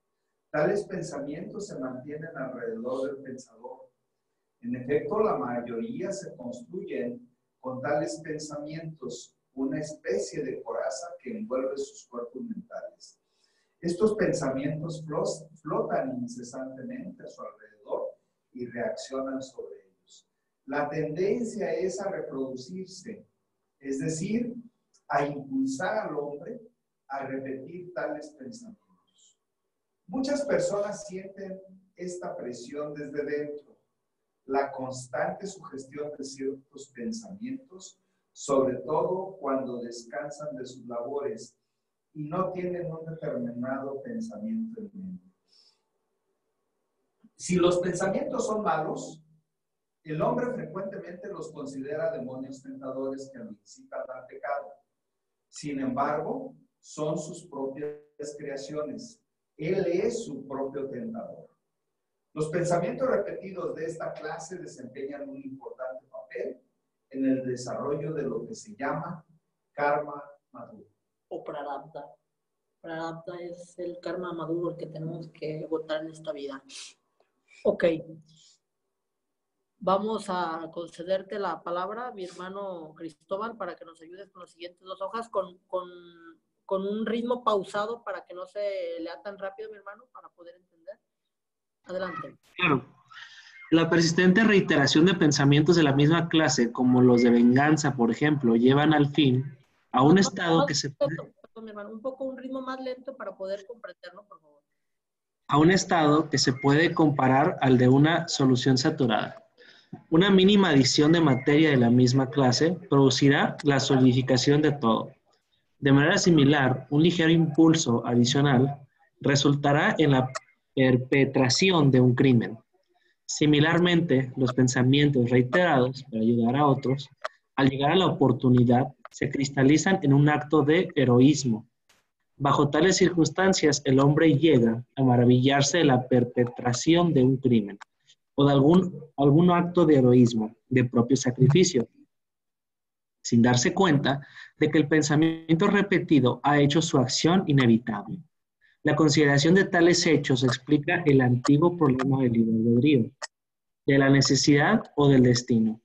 Tales pensamientos se mantienen alrededor del pensador. En efecto, la mayoría se construyen con tales pensamientos, una especie de coraza que envuelve sus cuerpos mentales. Estos pensamientos flotan incesantemente a su alrededor y reaccionan sobre ellos. La tendencia es a reproducirse, es decir, a impulsar al hombre a repetir tales pensamientos. Muchas personas sienten esta presión desde dentro, la constante sugestión de ciertos pensamientos, sobre todo cuando descansan de sus labores y no tienen un determinado pensamiento en mente. Si los pensamientos son malos, el hombre frecuentemente los considera demonios tentadores que lo incitan al pecado. Sin embargo, son sus propias creaciones. Él es su propio tentador. Los pensamientos repetidos de esta clase desempeñan un importante papel en el desarrollo de lo que se llama karma maduro. O prarabdha. Prarabdha es el karma maduro, el que tenemos que votar en esta vida. Ok. Vamos a concederte la palabra, mi hermano Cristóbal, para que nos ayudes con las siguientes 2 hojas, con un ritmo pausado para que no se lea tan rápido, mi hermano, para poder entender. Adelante. Claro. La persistente reiteración de pensamientos de la misma clase, como los de venganza, por ejemplo, llevan al fin a un estado que se puede... Perdón, mi hermano, un ritmo más lento para poder comprenderlo, por favor. A un estado que se puede comparar al de una solución saturada. Una mínima adición de materia de la misma clase producirá la solidificación de todo. De manera similar, un ligero impulso adicional resultará en la perpetración de un crimen. Similarmente, los pensamientos reiterados para ayudar a otros, al llegar a la oportunidad, se cristalizan en un acto de heroísmo. Bajo tales circunstancias, el hombre llega a maravillarse de la perpetración de un crimen o de algún acto de heroísmo, de propio sacrificio, sin darse cuenta de que el pensamiento repetido ha hecho su acción inevitable. La consideración de tales hechos explica el antiguo problema del libre albedrío, de la necesidad o del destino.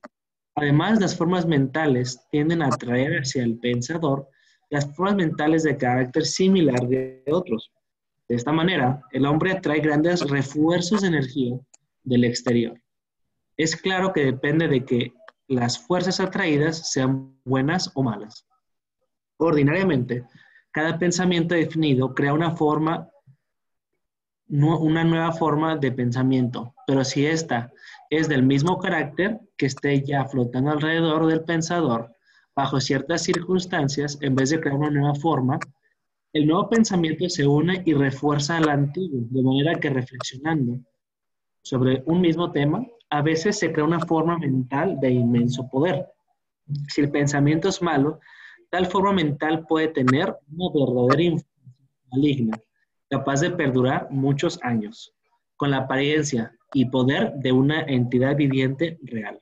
Además, las formas mentales tienden a atraer hacia el pensador las formas mentales de carácter similar de otros. De esta manera, el hombre atrae grandes refuerzos de energía del exterior. Es claro que depende de que las fuerzas atraídas sean buenas o malas. Ordinariamente, cada pensamiento definido crea una nueva forma de pensamiento, pero si ésta es del mismo carácter que esté ya flotando alrededor del pensador, bajo ciertas circunstancias, en vez de crear una nueva forma, el nuevo pensamiento se une y refuerza al antiguo, de manera que reflexionando sobre un mismo tema, a veces se crea una forma mental de inmenso poder. Si el pensamiento es malo, tal forma mental puede tener una verdadera influencia maligna, capaz de perdurar muchos años, con la apariencia y poder de una entidad viviente real.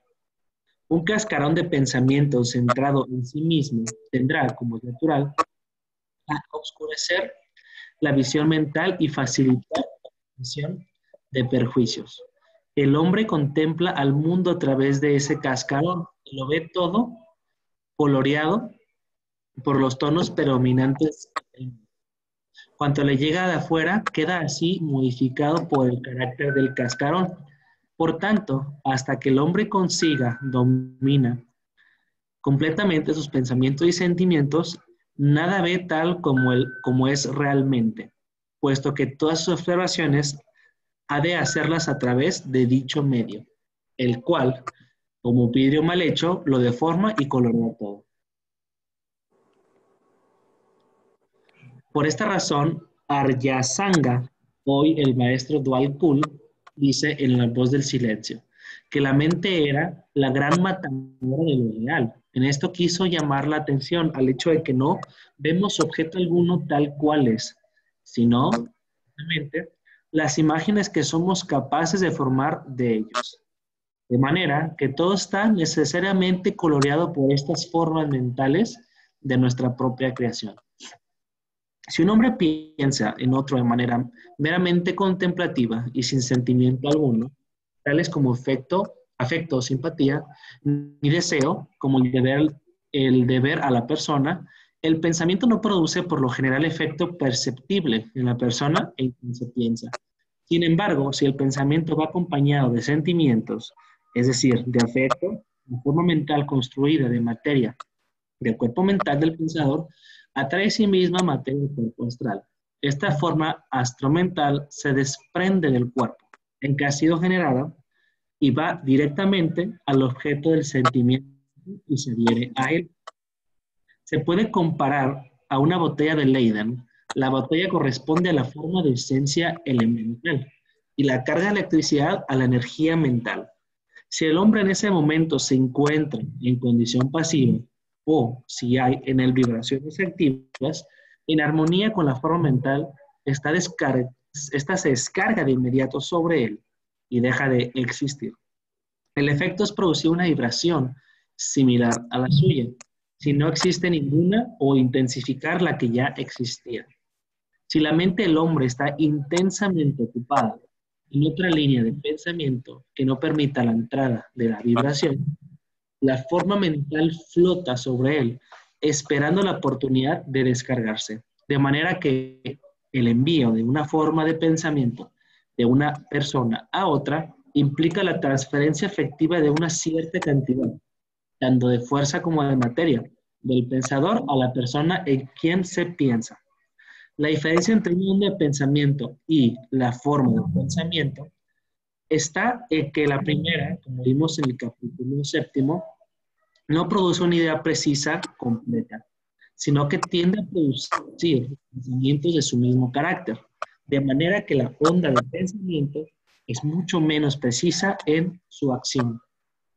Un cascarón de pensamiento centrado en sí mismo tendrá, como es natural, a oscurecer la visión mental y facilitar la obtención de perjuicios. El hombre contempla al mundo a través de ese cascarón y lo ve todo coloreado por los tonos predominantes. Cuanto le llega de afuera, queda así modificado por el carácter del cascarón. Por tanto, hasta que el hombre consiga, domina completamente sus pensamientos y sentimientos, nada ve tal como es realmente, puesto que todas sus observaciones ha de hacerlas a través de dicho medio, el cual, como vidrio mal hecho, lo deforma y colorea todo. Por esta razón, Aryasanga, hoy el maestro Dwalkul, dice en La voz del silencio, que la mente era la gran matadora de lo real. En esto quiso llamar la atención al hecho de que no vemos objeto alguno tal cual es, sino, simplemente, las imágenes que somos capaces de formar de ellos. De manera que todo está necesariamente coloreado por estas formas mentales de nuestra propia creación. Si un hombre piensa en otro de manera meramente contemplativa y sin sentimiento alguno, tales como afecto o simpatía, ni deseo, como el deber a la persona, el pensamiento no produce por lo general efecto perceptible en la persona en quien se piensa. Sin embargo, si el pensamiento va acompañado de sentimientos, es decir, de afecto, la forma mental construida de materia del cuerpo mental del pensador, atrae a sí misma materia del cuerpo astral. Esta forma astromental se desprende del cuerpo en que ha sido generada y va directamente al objeto del sentimiento y se adhiere a él. Se puede comparar a una botella de Leyden. La botella corresponde a la forma de esencia elemental y la carga de electricidad a la energía mental. Si el hombre en ese momento se encuentra en condición pasiva o si hay en él vibraciones activas, en armonía con la forma mental, esta se descarga de inmediato sobre él y deja de existir. El efecto es producir una vibración similar a la suya, si no existe ninguna, o intensificar la que ya existía. Si la mente del hombre está intensamente ocupada en otra línea de pensamiento que no permita la entrada de la vibración, la forma mental flota sobre él, esperando la oportunidad de descargarse. De manera que el envío de una forma de pensamiento de una persona a otra implica la transferencia efectiva de una cierta cantidad, tanto de fuerza como de materia, del pensador a la persona en quien se piensa. La diferencia entre un mundo de pensamiento y la forma de pensamiento está en que la primera, como vimos en el capítulo 7, no produce una idea precisa, completa, sino que tiende a producir pensamientos de su mismo carácter, de manera que la onda de pensamiento es mucho menos precisa en su acción,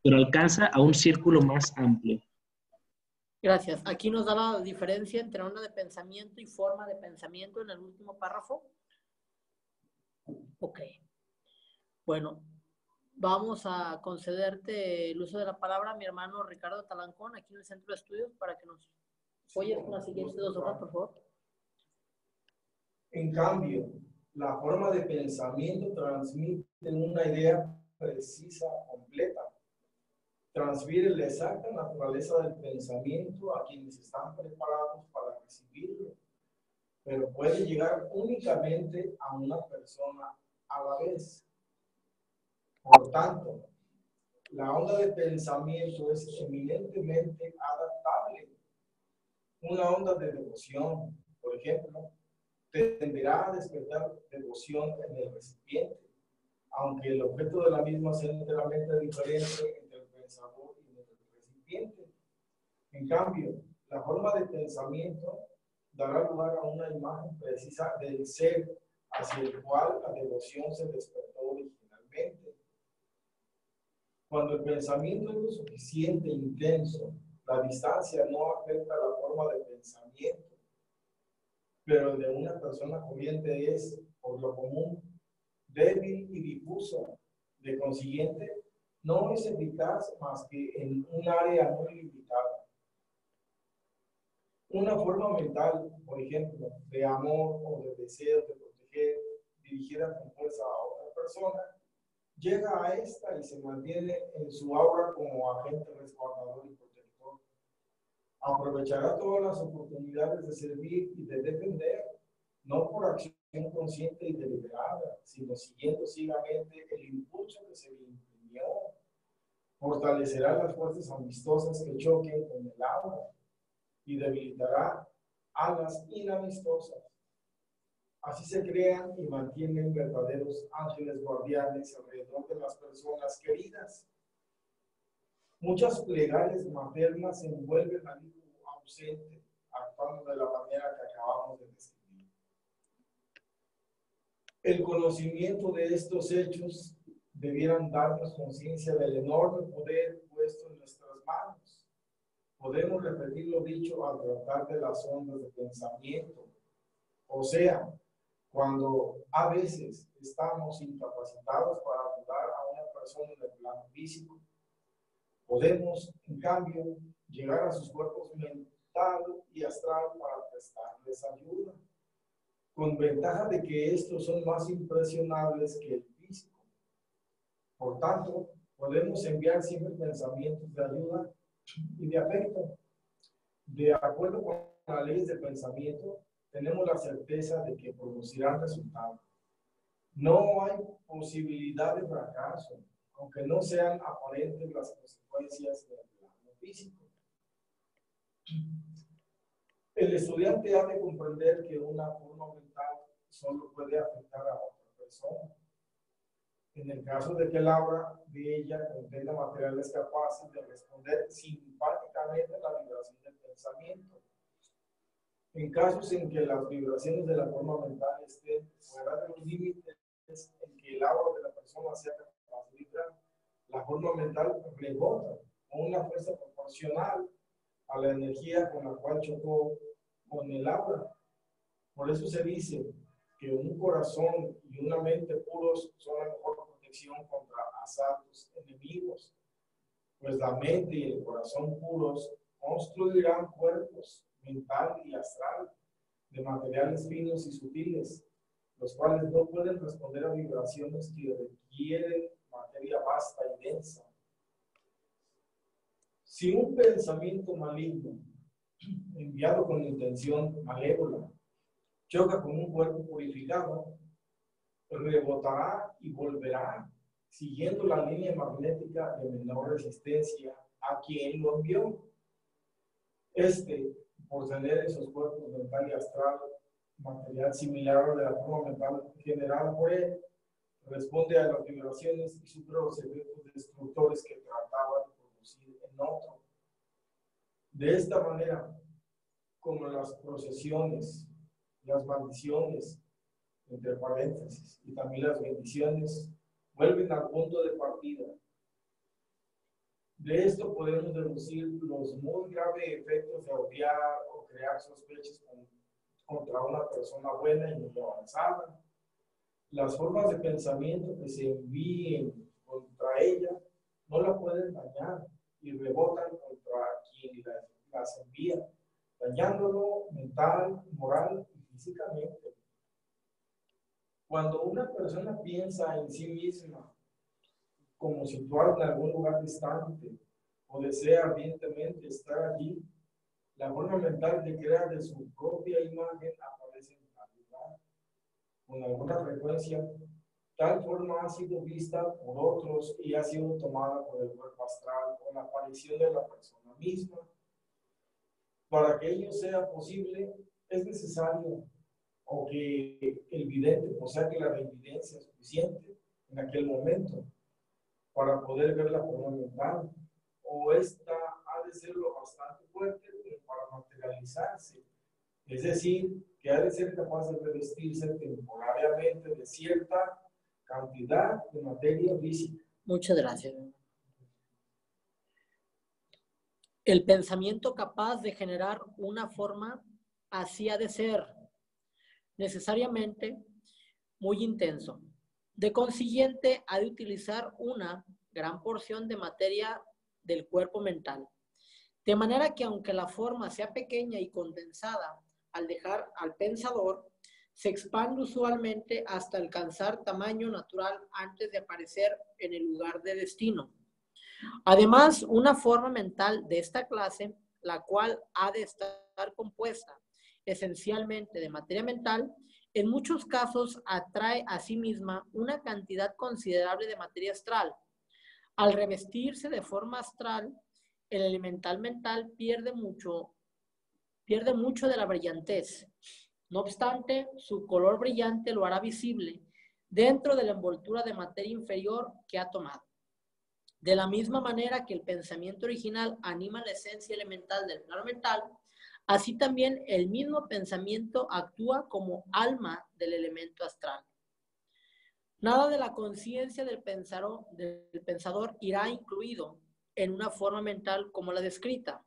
pero alcanza a un círculo más amplio. Gracias. Aquí nos da la diferencia entre onda de pensamiento y forma de pensamiento en el último párrafo. Ok. Bueno, vamos a concederte el uso de la palabra a mi hermano Ricardo Talancón, aquí en el Centro de Estudios, para que nos apoyes con las siguientes 2 hojas, por favor. En cambio, la forma de pensamiento transmite una idea precisa, completa. Transfiere la exacta naturaleza del pensamiento a quienes están preparados para recibirlo, pero puede llegar únicamente a una persona a la vez. Por tanto, la onda de pensamiento es eminentemente adaptable. Una onda de devoción, por ejemplo, tenderá a despertar devoción en el recipiente, aunque el objeto de la misma sea enteramente diferente entre el pensador y el recipiente. En cambio, la forma de pensamiento dará lugar a una imagen precisa del ser hacia el cual la devoción se despertó originalmente. Cuando el pensamiento es lo suficiente intenso, la distancia no afecta la forma de pensamiento, pero de una persona corriente es, por lo común, débil y difusa. De consiguiente, no es eficaz más que en un área muy limitada. Una forma mental, por ejemplo, de amor o de deseo de proteger, dirigida con fuerza a otra persona, llega a esta y se mantiene en su aura como agente resguardador y protector. Aprovechará todas las oportunidades de servir y de defender, no por acción consciente y deliberada, sino siguiendo ciegamente el impulso que se le imprimió. Fortalecerá las fuerzas amistosas que choquen con el aura y debilitará a las inamistosas. Así se crean y mantienen verdaderos ángeles guardianes alrededor de las personas queridas. Muchas plegarias maternas envuelven al hijo ausente, actuando de la manera que acabamos de describir. El conocimiento de estos hechos debieran darnos conciencia del enorme poder puesto en nuestras manos. Podemos repetir lo dicho al tratar de las ondas de pensamiento. O sea, cuando a veces estamos incapacitados para ayudar a una persona en el plano físico, podemos, en cambio, llegar a sus cuerpos mental y astral para prestarles ayuda, con ventaja de que estos son más impresionables que el físico. Por tanto, podemos enviar siempre pensamientos de ayuda y de afecto. De acuerdo con las leyes de pensamiento, tenemos la certeza de que producirán resultados. No hay posibilidad de fracaso, aunque no sean aparentes las consecuencias del plano físico. El estudiante ha de comprender que una forma mental solo puede afectar a otra persona. En el caso de que el aura de ella contenga materiales capaces de responder simpáticamente a la vibración del pensamiento. En casos en que las vibraciones de la forma mental estén fuera de los límites en que el aura de la persona sea capaz de vibrar, la forma mental rebota con una fuerza proporcional a la energía con la cual chocó con el aura. Por eso se dice que un corazón y una mente puros son la mejor protección contra asaltos enemigos, pues la mente y el corazón puros construirán cuerpos mental y astral de materiales finos y sutiles, los cuales no pueden responder a vibraciones que requieren materia vasta y densa. Si un pensamiento maligno enviado con intención malévola choca con un cuerpo purificado, rebotará y volverá siguiendo la línea magnética de menor resistencia a quien lo envió. Por tener esos cuerpos mental y astral, material similar a la forma mental generada por él, responde a las vibraciones y supera los efectos destructores que trataba de producir en otro. De esta manera, como las procesiones, las maldiciones, entre paréntesis, y también las bendiciones, vuelven al punto de partida. De esto podemos deducir los muy graves efectos de odiar o crear sospechas contra una persona buena y muy avanzada. Las formas de pensamiento que se envíen contra ella no la pueden dañar y rebotan contra quien las envía, dañándolo mental, moral y físicamente. Cuando una persona piensa en sí misma como situada en algún lugar distante o desea ardientemente estar allí, la forma mental que crea de su propia imagen aparece en tal lugar. Con alguna frecuencia, tal forma ha sido vista por otros y ha sido tomada por el cuerpo astral o la aparición de la persona misma. Para que ello sea posible, es necesario o que el vidente posea la evidencia suficiente en aquel momento para poder ver la forma mental, o esta ha de ser lo bastante fuerte para materializarse, es decir, que ha de ser capaz de revestirse temporariamente de cierta cantidad de materia física. Muchas gracias. El pensamiento capaz de generar una forma así ha de ser, necesariamente muy intenso. De consiguiente, ha de utilizar una gran porción de materia del cuerpo mental. De manera que aunque la forma sea pequeña y condensada, al dejar al pensador, se expande usualmente hasta alcanzar tamaño natural antes de aparecer en el lugar de destino. Además, una forma mental de esta clase, la cual ha de estar compuesta esencialmente de materia mental, en muchos casos atrae a sí misma una cantidad considerable de materia astral. Al revestirse de forma astral, el elemental mental pierde mucho de la brillantez. No obstante, su color brillante lo hará visible dentro de la envoltura de materia inferior que ha tomado. De la misma manera que el pensamiento original anima la esencia elemental del plano mental, así también el mismo pensamiento actúa como alma del elemento astral. Nada de la conciencia del pensador irá incluido en una forma mental como la descrita.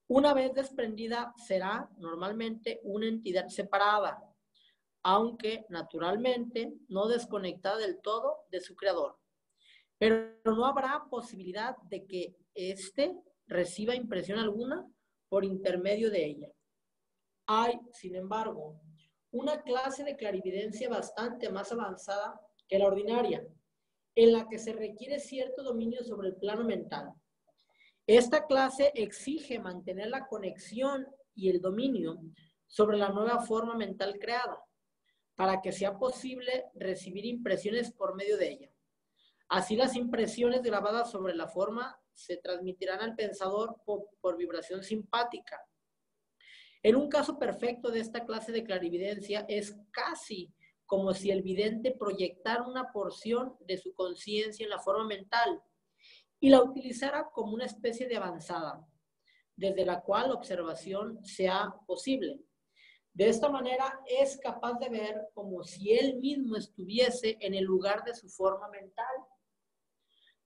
Una vez desprendida, será normalmente una entidad separada, aunque naturalmente no desconectada del todo de su creador. Pero no habrá posibilidad de que éste reciba impresión alguna por intermedio de ella. Hay, sin embargo, una clase de clarividencia bastante más avanzada que la ordinaria, en la que se requiere cierto dominio sobre el plano mental. Esta clase exige mantener la conexión y el dominio sobre la nueva forma mental creada, para que sea posible recibir impresiones por medio de ella. Así las impresiones grabadas sobre la forma se transmitirán al pensador por vibración simpática. En un caso perfecto de esta clase de clarividencia es casi como si el vidente proyectara una porción de su conciencia en la forma mental y la utilizara como una especie de avanzada, desde la cual la observación sea posible. De esta manera es capaz de ver como si él mismo estuviese en el lugar de su forma mental.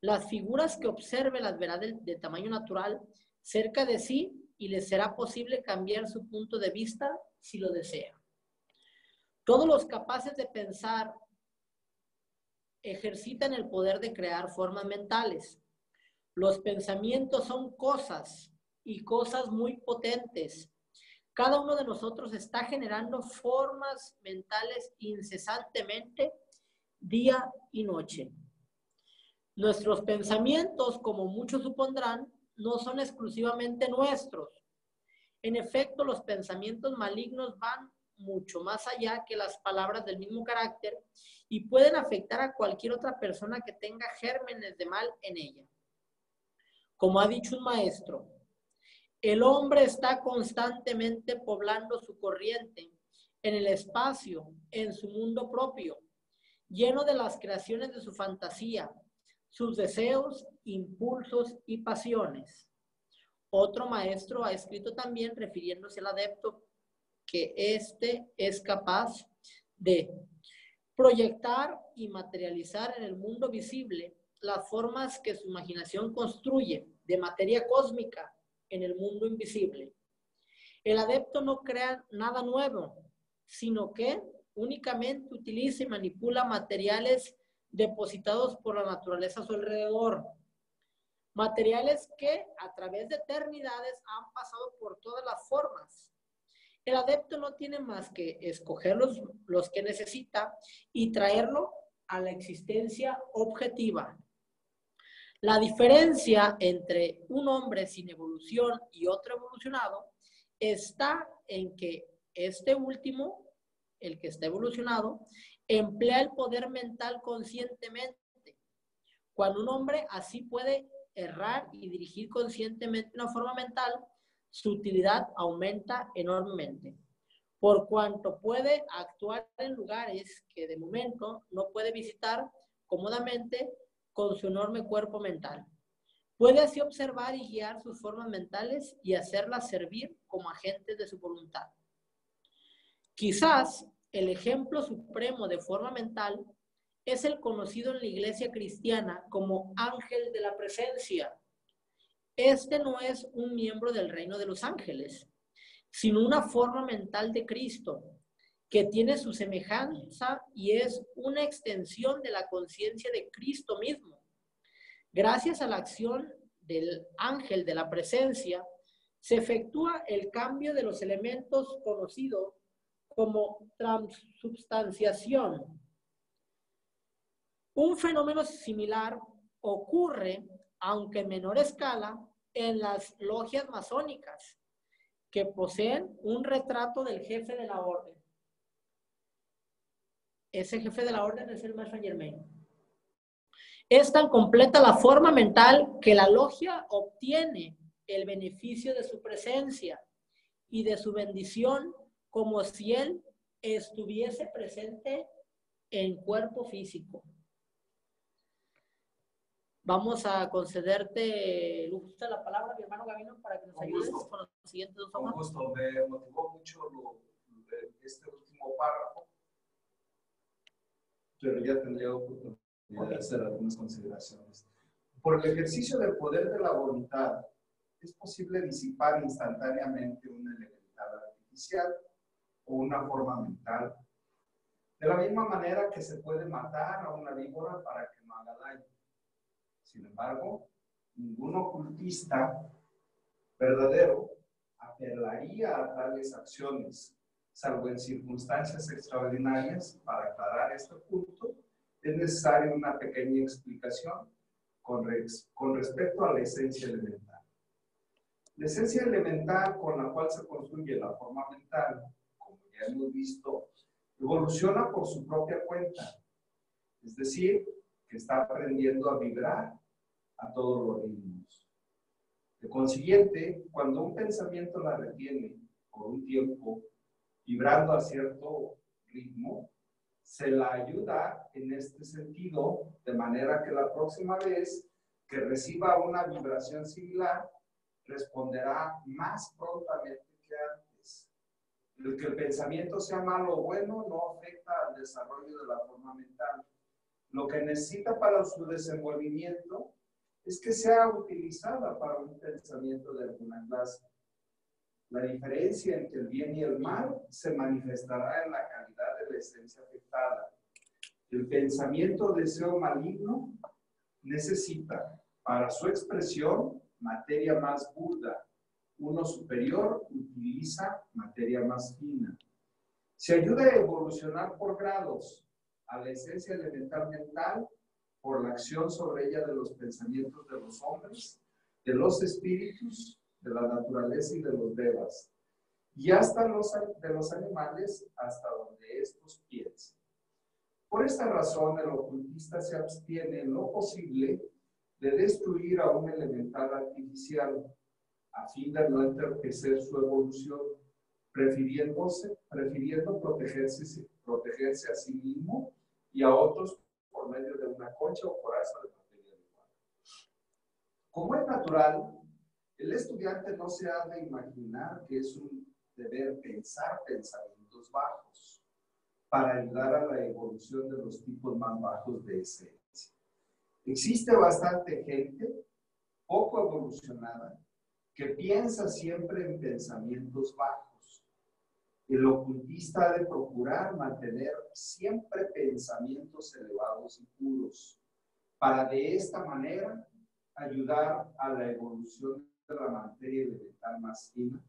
Las figuras que observe las verá de tamaño natural cerca de sí y le será posible cambiar su punto de vista si lo desea. Todos los capaces de pensar ejercitan el poder de crear formas mentales. Los pensamientos son cosas y cosas muy potentes. Cada uno de nosotros está generando formas mentales incesantemente, día y noche. Nuestros pensamientos, como muchos supondrán, no son exclusivamente nuestros. En efecto, los pensamientos malignos van mucho más allá que las palabras del mismo carácter y pueden afectar a cualquier otra persona que tenga gérmenes de mal en ella. Como ha dicho un maestro, el hombre está constantemente poblando su corriente en el espacio, en su mundo propio, lleno de las creaciones de su fantasía, sus deseos, impulsos y pasiones. Otro maestro ha escrito también, refiriéndose al adepto, que éste es capaz de proyectar y materializar en el mundo visible las formas que su imaginación construye de materia cósmica en el mundo invisible. El adepto no crea nada nuevo, sino que únicamente utiliza y manipula materiales depositados por la naturaleza a su alrededor. Materiales que a través de eternidades han pasado por todas las formas. El adepto no tiene más que escoger los que necesita y traerlo a la existencia objetiva. La diferencia entre un hombre sin evolución y otro evolucionado está en que este último, el que está evolucionado, emplea el poder mental conscientemente. Cuando un hombre así puede errar y dirigir conscientemente una forma mental, su utilidad aumenta enormemente, por cuanto puede actuar en lugares que de momento no puede visitar cómodamente con su enorme cuerpo mental. Puede así observar y guiar sus formas mentales y hacerlas servir como agentes de su voluntad. Quizás el ejemplo supremo de forma mental es el conocido en la iglesia cristiana como ángel de la presencia. Este no es un miembro del reino de los ángeles, sino una forma mental de Cristo, que tiene su semejanza y es una extensión de la conciencia de Cristo mismo. Gracias a la acción del ángel de la presencia, se efectúa el cambio de los elementos conocidos como transubstanciación. Un fenómeno similar ocurre, aunque en menor escala, en las logias masónicas, que poseen un retrato del jefe de la orden. Ese jefe de la orden es el Maestro Germain. Es tan completa la forma mental que la logia obtiene el beneficio de su presencia y de su bendición como si él estuviese presente en cuerpo físico. Vamos a concederte el uso de la palabra, mi hermano Gabino, para que nos ayudes con los siguientes dos Con hojas. gusto, me motivó mucho este último párrafo, pero ya tendría oportunidad de hacer algunas consideraciones. Por el ejercicio del poder de la voluntad, es posible disipar instantáneamente un elemental artificial o una forma mental, de la misma manera que se puede matar a una víbora para que no haga daño. Sin embargo, ningún ocultista verdadero apelaría a tales acciones, salvo en circunstancias extraordinarias. Para aclarar este punto, es necesaria una pequeña explicación con respecto a la esencia elemental. La esencia elemental con la cual se construye la forma mental, como ya hemos visto, evoluciona por su propia cuenta, es decir, que está aprendiendo a vibrar a todos los ritmos. De consiguiente, cuando un pensamiento la retiene por un tiempo, vibrando a cierto ritmo, se la ayuda en este sentido, de manera que la próxima vez que reciba una vibración similar, responderá más prontamente que antes. El que el pensamiento sea malo o bueno no afecta al desarrollo de la forma mental. Lo que necesita para su desenvolvimiento es que sea utilizada para un pensamiento de alguna clase. La diferencia entre el bien y el mal se manifestará en la calidad de la esencia afectada. El pensamiento deseo maligno necesita, para su expresión, materia más burda. Uno superior utiliza materia más fina. Se ayuda a evolucionar por grados a la esencia elemental mental por la acción sobre ella de los pensamientos de los hombres, de los espíritus, de la naturaleza y de los devas, y hasta de los animales, hasta donde estos piensen. Por esta razón, el ocultista se abstiene en lo posible de destruir a un elemental artificial, a fin de no entorpecer su evolución, prefiriendo protegerse a sí mismo y a otros por medio de una concha o coraza de materia igual. Como es natural, el estudiante no se ha de imaginar que es un deber pensar pensamientos bajos para ayudar a la evolución de los tipos más bajos de esencia. Existe bastante gente poco evolucionada que piensa siempre en pensamientos bajos. El ocultista ha de procurar mantener siempre pensamientos elevados y puros, para de esta manera ayudar a la evolución de la materia elemental más fina,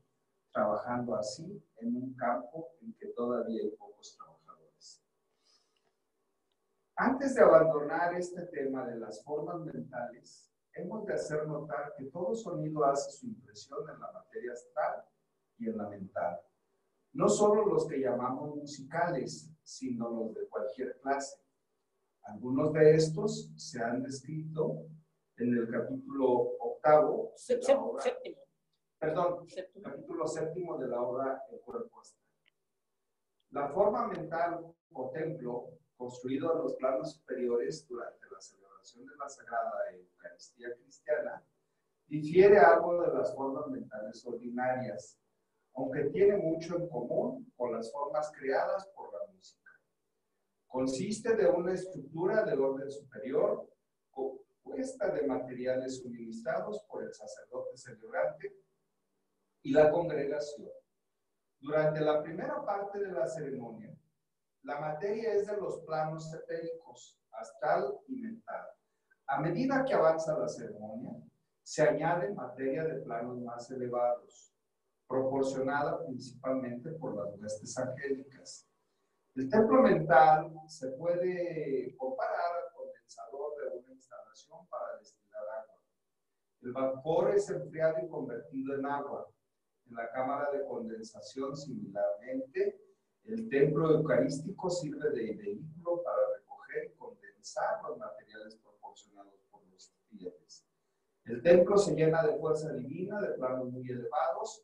trabajando así en un campo en que todavía hay pocos trabajadores. Antes de abandonar este tema de las formas mentales, hemos de hacer notar que todo sonido hace su impresión en la materia astral y en la mental. No solo los que llamamos musicales, sino los de cualquier clase. Algunos de estos se han descrito en el capítulo octavo, capítulo séptimo de la obra El cuerpo astral. La forma mental o templo, construido en los planos superiores durante la celebración de la Sagrada Eucaristía cristiana, difiere algo de las formas mentales ordinarias, aunque tiene mucho en común con las formas creadas por la música. Consiste de una estructura del orden superior, compuesta de materiales suministrados por el sacerdote celebrante y la congregación. Durante la primera parte de la ceremonia, la materia es de los planos etéricos, astral y mental. A medida que avanza la ceremonia, se añade materia de planos más elevados, proporcionada principalmente por las huestes angélicas. El templo mental se puede comparar al condensador de una instalación para destilar agua. El vapor es enfriado y convertido en agua. En la cámara de condensación, similarmente, el templo eucarístico sirve de vehículo para recoger y condensar los materiales proporcionados por los fieles. El templo se llena de fuerza divina, de planos muy elevados,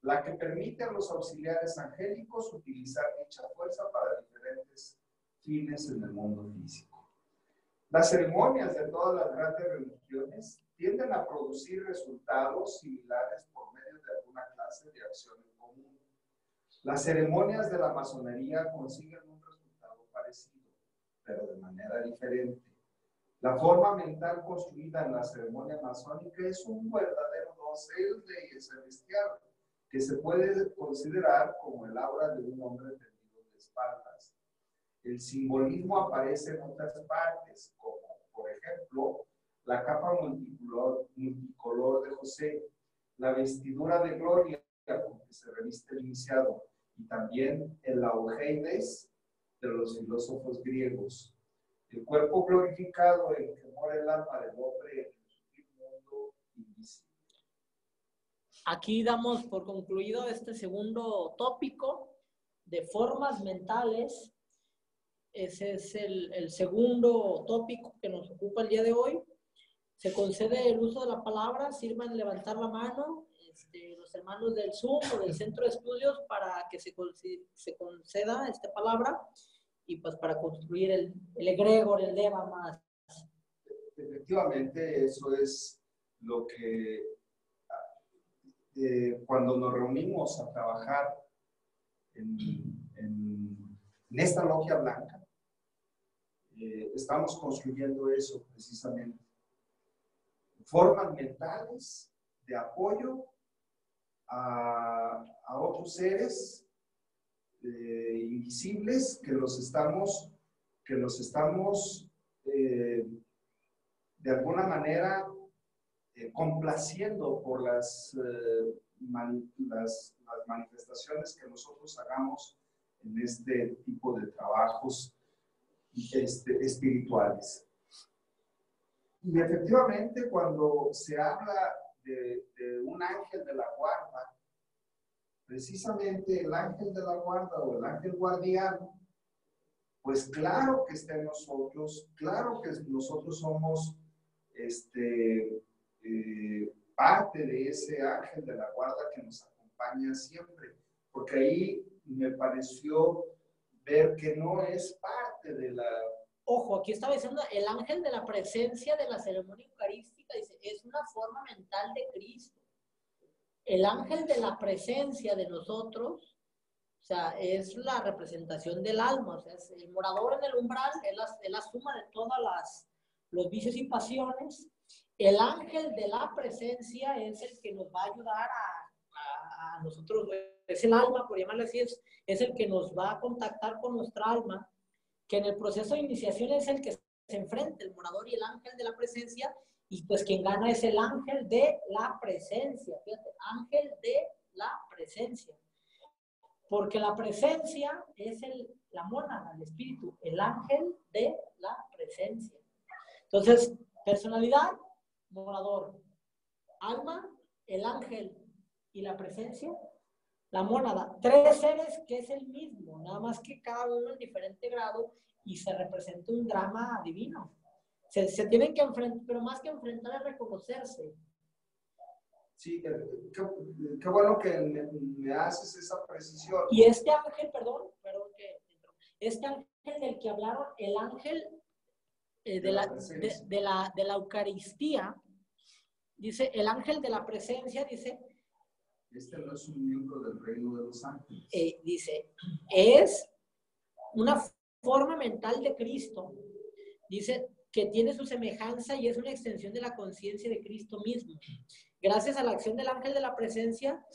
la que permite a los auxiliares angélicos utilizar dicha fuerza para diferentes fines en el mundo físico. Las ceremonias de todas las grandes religiones tienden a producir resultados similares por medio de alguna clase de acción en común. Las ceremonias de la masonería consiguen un resultado parecido, pero de manera diferente. La forma mental construida en la ceremonia masónica es un verdadero dosel de celestial, que se puede considerar como el aura de un hombre tendido de espaldas. El simbolismo aparece en otras partes, como por ejemplo la capa multicolor de José, la vestidura de gloria con que se reviste el iniciado, y también el augeides de los filósofos griegos. El cuerpo glorificado en que mora el alma del hombre en el sutil mundo invisible. Aquí damos por concluido este segundo tópico de formas mentales. Ese es el segundo tópico que nos ocupa el día de hoy. Se concede el uso de la palabra, sirvan levantar la mano los hermanos del Zoom o del Centro de Estudios para que se conceda esta palabra y pues para construir el egregor, el lema más. Efectivamente, eso es lo que cuando nos reunimos a trabajar en esta logia blanca, estamos construyendo eso precisamente. Formas mentales de apoyo a otros seres invisibles que los estamos de alguna manera complaciendo por las manifestaciones que nosotros hagamos en este tipo de trabajos espirituales. Y efectivamente, cuando se habla de un ángel de la guarda, precisamente el ángel de la guarda o el ángel guardián, pues claro que está en nosotros, claro que nosotros somos parte de ese ángel de la guarda que nos acompaña siempre, porque ahí me pareció ver que no es parte de la... Ojo, aquí estaba diciendo el ángel de la presencia de la ceremonia eucarística, dice, es una forma mental de Cristo. El ángel de la presencia de nosotros, o sea, es la representación del alma, o sea, es el morador en el umbral, es la suma de todos los vicios y pasiones. El ángel de la presencia es el que nos va a ayudar a nosotros, es el alma, por llamarle así, es el que nos va a contactar con nuestra alma, que en el proceso de iniciación es el que se enfrenta, el morador y el ángel de la presencia, y pues quien gana es el ángel de la presencia, fíjate, ángel de la presencia, porque la presencia es la mónada, el espíritu, el ángel de la presencia. Entonces, personalidad, morador, alma, el ángel y la presencia, la mónada, tres seres que es el mismo, nada más que cada uno en diferente grado y se representa un drama divino. Se tienen que enfrentar, pero más que enfrentar es reconocerse. Sí, qué bueno que me haces esa precisión. Y este ángel, este ángel del que hablaron, el ángel de la Eucaristía, dice, el ángel de la presencia, dice, este no es un miembro del reino de los ángeles. Dice, es una forma mental de Cristo. Dice que tiene su semejanza y es una extensión de la conciencia de Cristo mismo. Gracias a la acción del ángel de la presencia,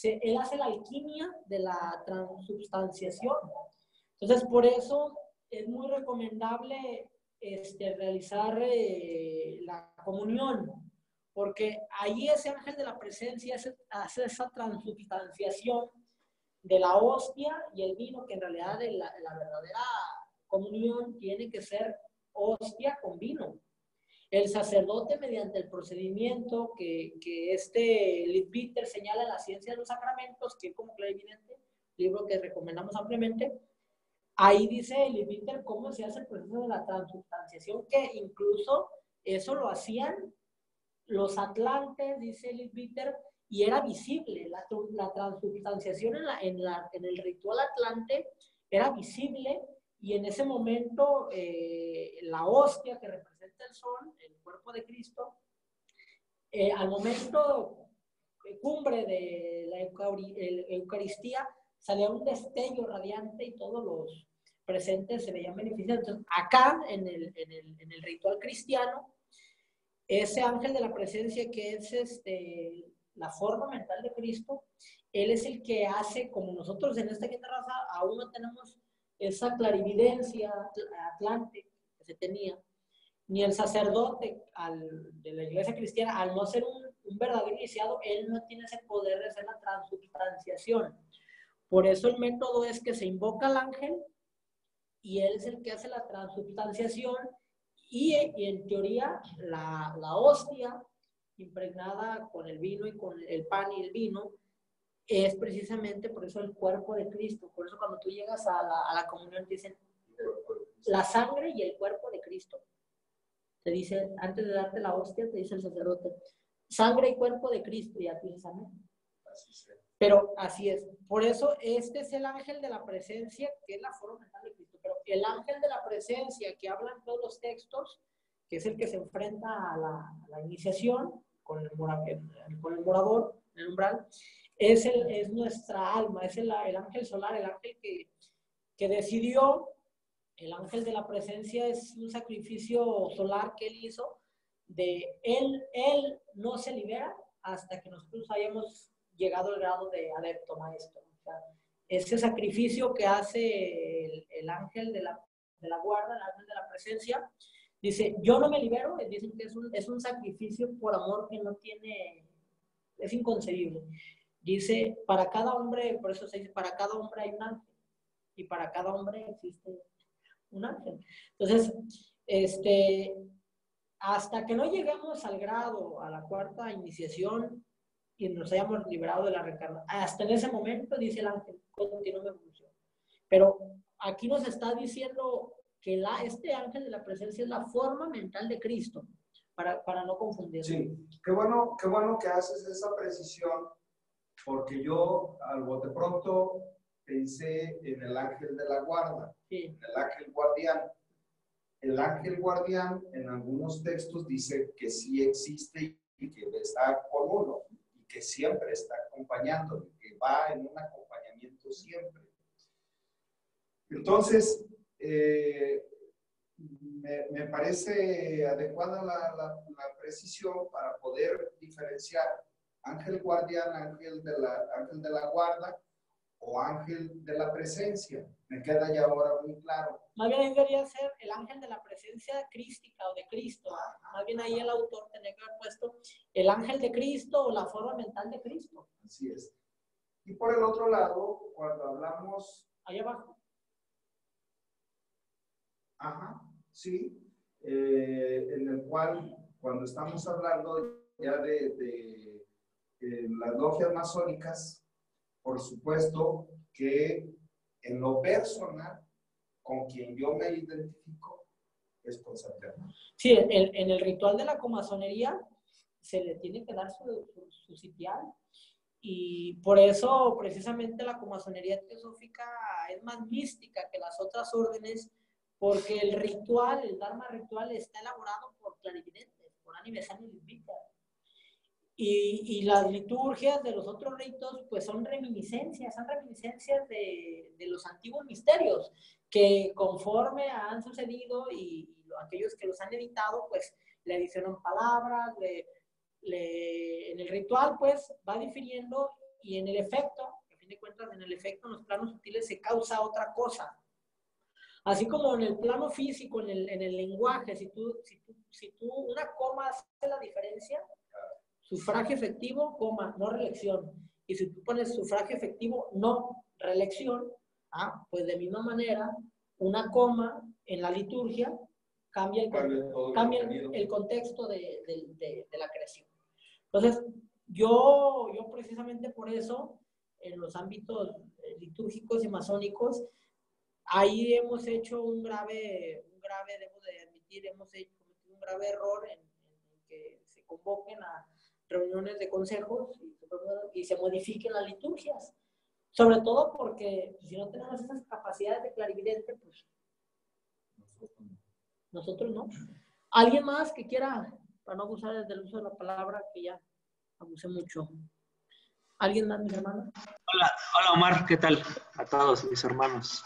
él hace la alquimia de la transubstanciación. Entonces, por eso es muy recomendable realizar la comunión, porque ahí ese ángel de la presencia hace esa transubstanciación de la hostia y el vino, que en realidad la verdadera comunión tiene que ser hostia con vino. El sacerdote, mediante el procedimiento que Leadbeater señala en la ciencia de los sacramentos, que es como clarividente, libro que recomendamos ampliamente, ahí dice Leadbeater cómo se hace el proceso de la transubstanciación, que incluso eso lo hacían los atlantes, dice Leadbeater, y era visible. La transubstanciación en el ritual atlante era visible, y en ese momento la hostia que representa el sol, el cuerpo de Cristo, al momento cumbre de la Eucaristía, salía un destello radiante y todos los presentes se veían beneficiados. Entonces, acá en el ritual cristiano, ese ángel de la presencia, que es la forma mental de Cristo, él es el que hace, como nosotros en esta quinta raza aún no tenemos esa clarividencia atlante que se tenía, ni el sacerdote de la iglesia cristiana, al no ser un verdadero iniciado, él no tiene ese poder de hacer la transubstanciación. Por eso el método es que se invoca al ángel y él es el que hace la transubstanciación, y en teoría la hostia impregnada con el vino y con el pan y el vino es precisamente por eso el cuerpo de Cristo. Por eso cuando tú llegas a la comunión te dicen la sangre y el cuerpo de Cristo. Te dice, antes de darte la hostia, te dice el sacerdote, sangre y cuerpo de Cristo, y ya tú dices amén. Pero así es. Por eso este es el ángel de la presencia, que es la forma mental de Cristo. Pero el ángel de la presencia que hablan todos los textos, que es el que se enfrenta a la iniciación con el morador, el umbral, es nuestra alma, es el ángel solar, el ángel que decidió. El ángel de la presencia es un sacrificio solar que él hizo. Él no se libera hasta que nosotros hayamos llegado al grado de adepto maestro. O sea, ese sacrificio que hace el ángel de la guarda, el ángel de la presencia, dice, yo no me libero. Dicen que es un sacrificio por amor que no tiene, es inconcebible. Dice, para cada hombre, por eso se dice, para cada hombre hay un ángel, y para cada hombre existe un ángel. Entonces, hasta que no lleguemos al grado, a la cuarta iniciación, y nos hayamos liberado de la reencarnación, hasta en ese momento, dice el ángel, continúa mi evolución. Pero aquí nos está diciendo que este ángel de la presencia es la forma mental de Cristo, para no confundirlo. Sí, qué bueno que haces esa precisión, porque yo al bote pronto pensé en el ángel de la guarda, sí, en el ángel guardián. El ángel guardián en algunos textos dice que sí existe y que está con uno, y que siempre está acompañando, y que va en un acompañamiento siempre. Entonces, me parece adecuada la precisión para poder diferenciar ángel guardián, ángel de la guarda o ángel de la presencia. Me queda ya ahora muy claro. Más bien ahí debería ser el ángel de la presencia crística o de Cristo. Más bien ahí el autor tenía que haber puesto el ángel de Cristo o la forma mental de Cristo. Así es. Y por el otro lado, cuando hablamos... Ahí abajo. Ajá, sí. En el cual, cuando estamos hablando ya de las logias masónicas, por supuesto que en lo personal, con quien yo me identifico es con San Germán. Sí, en el ritual de la comasonería se le tiene que dar su sitial, y por eso precisamente la comasonería teosófica es más mística que las otras órdenes, porque el ritual, el Dharma ritual, está elaborado por clarividentes, por Aniversani y Leadbeater. Y las liturgias de los otros ritos, pues son reminiscencias de los antiguos misterios, que conforme han sucedido y aquellos que los han editado, pues le adicionan palabras, en el ritual, pues va difiriendo, y en el efecto, a fin de cuentas, en el efecto, en los planos sutiles se causa otra cosa. Así como en el plano físico, en el lenguaje, si tú una coma hace la diferencia, sufragio efectivo, coma, no reelección. Y si tú pones sufragio efectivo, no reelección, pues de misma manera, una coma en la liturgia cambia el contexto de la creación. Entonces, yo precisamente por eso, en los ámbitos litúrgicos y masónicos, ahí hemos hecho un grave, debo de admitir, hemos cometido un grave error en que se convoquen a reuniones de consejos y se modifiquen las liturgias. Sobre todo porque si no tenemos esas capacidades de clarividente, pues nosotros no. ¿Alguien más que quiera, para no abusar del uso de la palabra, que ya abusé mucho? ¿Alguien más, mis hermanos? Hola Omar, ¿qué tal? A todos mis hermanos.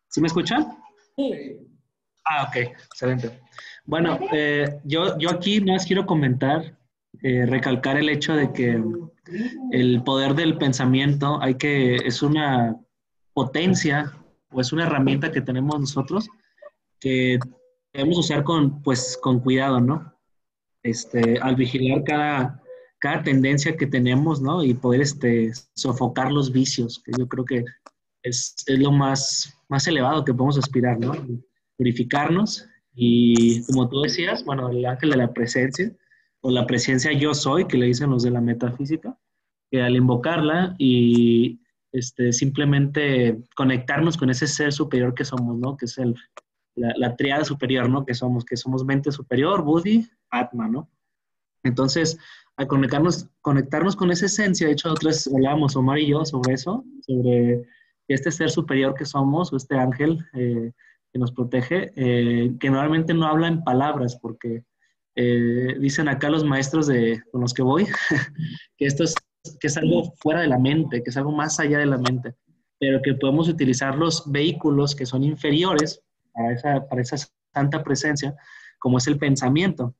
¿Sí me escuchan? Sí. Ok, excelente. Bueno, yo aquí más quiero comentar, recalcar el hecho de que el poder del pensamiento es una potencia o es una herramienta que tenemos nosotros que debemos usar con cuidado, ¿no? Al vigilar cada tendencia que tenemos, ¿no? Y poder sofocar los vicios, que yo creo que es lo más elevado que podemos aspirar, ¿no? Purificarnos y, como tú decías, bueno, el ángel de la presencia, o la presencia yo soy, que le dicen los de la metafísica, que al invocarla y simplemente conectarnos con ese ser superior que somos, ¿no? Que es la triada superior, ¿no? Que somos mente superior, Buddhi, Atma, ¿no? Entonces, al conectarnos con esa esencia, de hecho, nosotros hablábamos, Omar y yo, sobre eso, sobre este ser superior que somos, o este ángel que nos protege, que normalmente no habla en palabras, porque dicen acá los maestros con los que voy, que que es algo fuera de la mente, que es algo más allá de la mente, pero que podemos utilizar los vehículos que son inferiores para esa santa presencia, como es el pensamiento,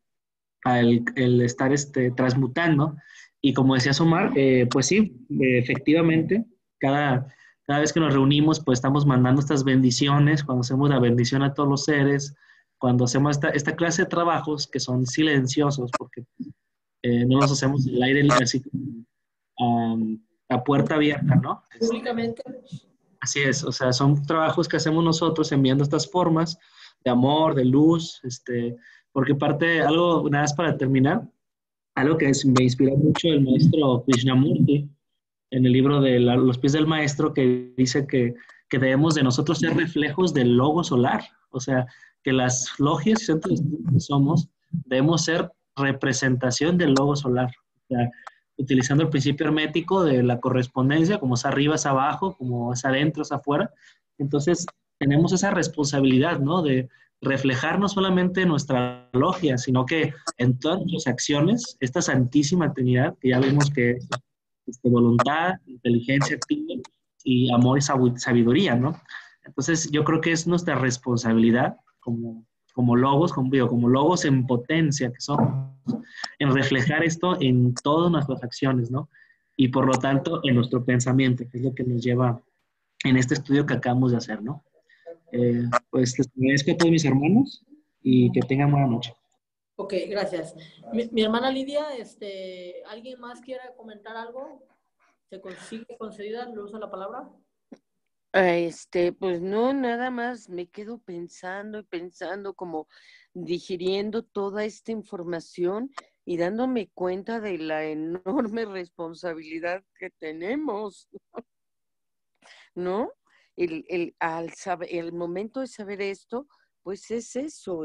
el estar transmutando. Y como decía Omar, pues sí, efectivamente, cada vez que nos reunimos, pues estamos mandando estas bendiciones, cuando hacemos la bendición a todos los seres, cuando hacemos esta clase de trabajos que son silenciosos, porque no los hacemos en el aire libre, así a puerta abierta, ¿no? Públicamente. Así es, o sea, son trabajos que hacemos nosotros enviando estas formas de amor, de luz, porque algo, nada más para terminar, algo que me inspiró mucho el maestro Krishnamurti en el libro de Los pies del maestro, que dice que debemos de nosotros ser reflejos del logo solar, o sea, que las logias y centros que somos debemos ser representación del logo solar, o sea, utilizando el principio hermético de la correspondencia, como es arriba es abajo, como es adentro es afuera. Entonces, tenemos esa responsabilidad, ¿no? De reflejar no solamente nuestra logia, sino que en todas nuestras acciones, esta Santísima Trinidad, que ya vimos que es voluntad, inteligencia activa y amor y sabiduría, ¿no? Entonces, yo creo que es nuestra responsabilidad como logos en potencia que somos, en reflejar esto en todas nuestras acciones, ¿no? Y por lo tanto, en nuestro pensamiento, que es lo que nos lleva en este estudio que acabamos de hacer, ¿no? Pues les agradezco a todos mis hermanos y que tengan buena noche. Ok, gracias. Mi hermana Lidia, ¿alguien más quiere comentar algo? ¿Se consigue concedida el uso de la palabra? Pues no, nada más me quedo pensando y pensando, como digiriendo toda esta información y dándome cuenta de la enorme responsabilidad que tenemos, ¿no? El momento de saber esto, pues es eso,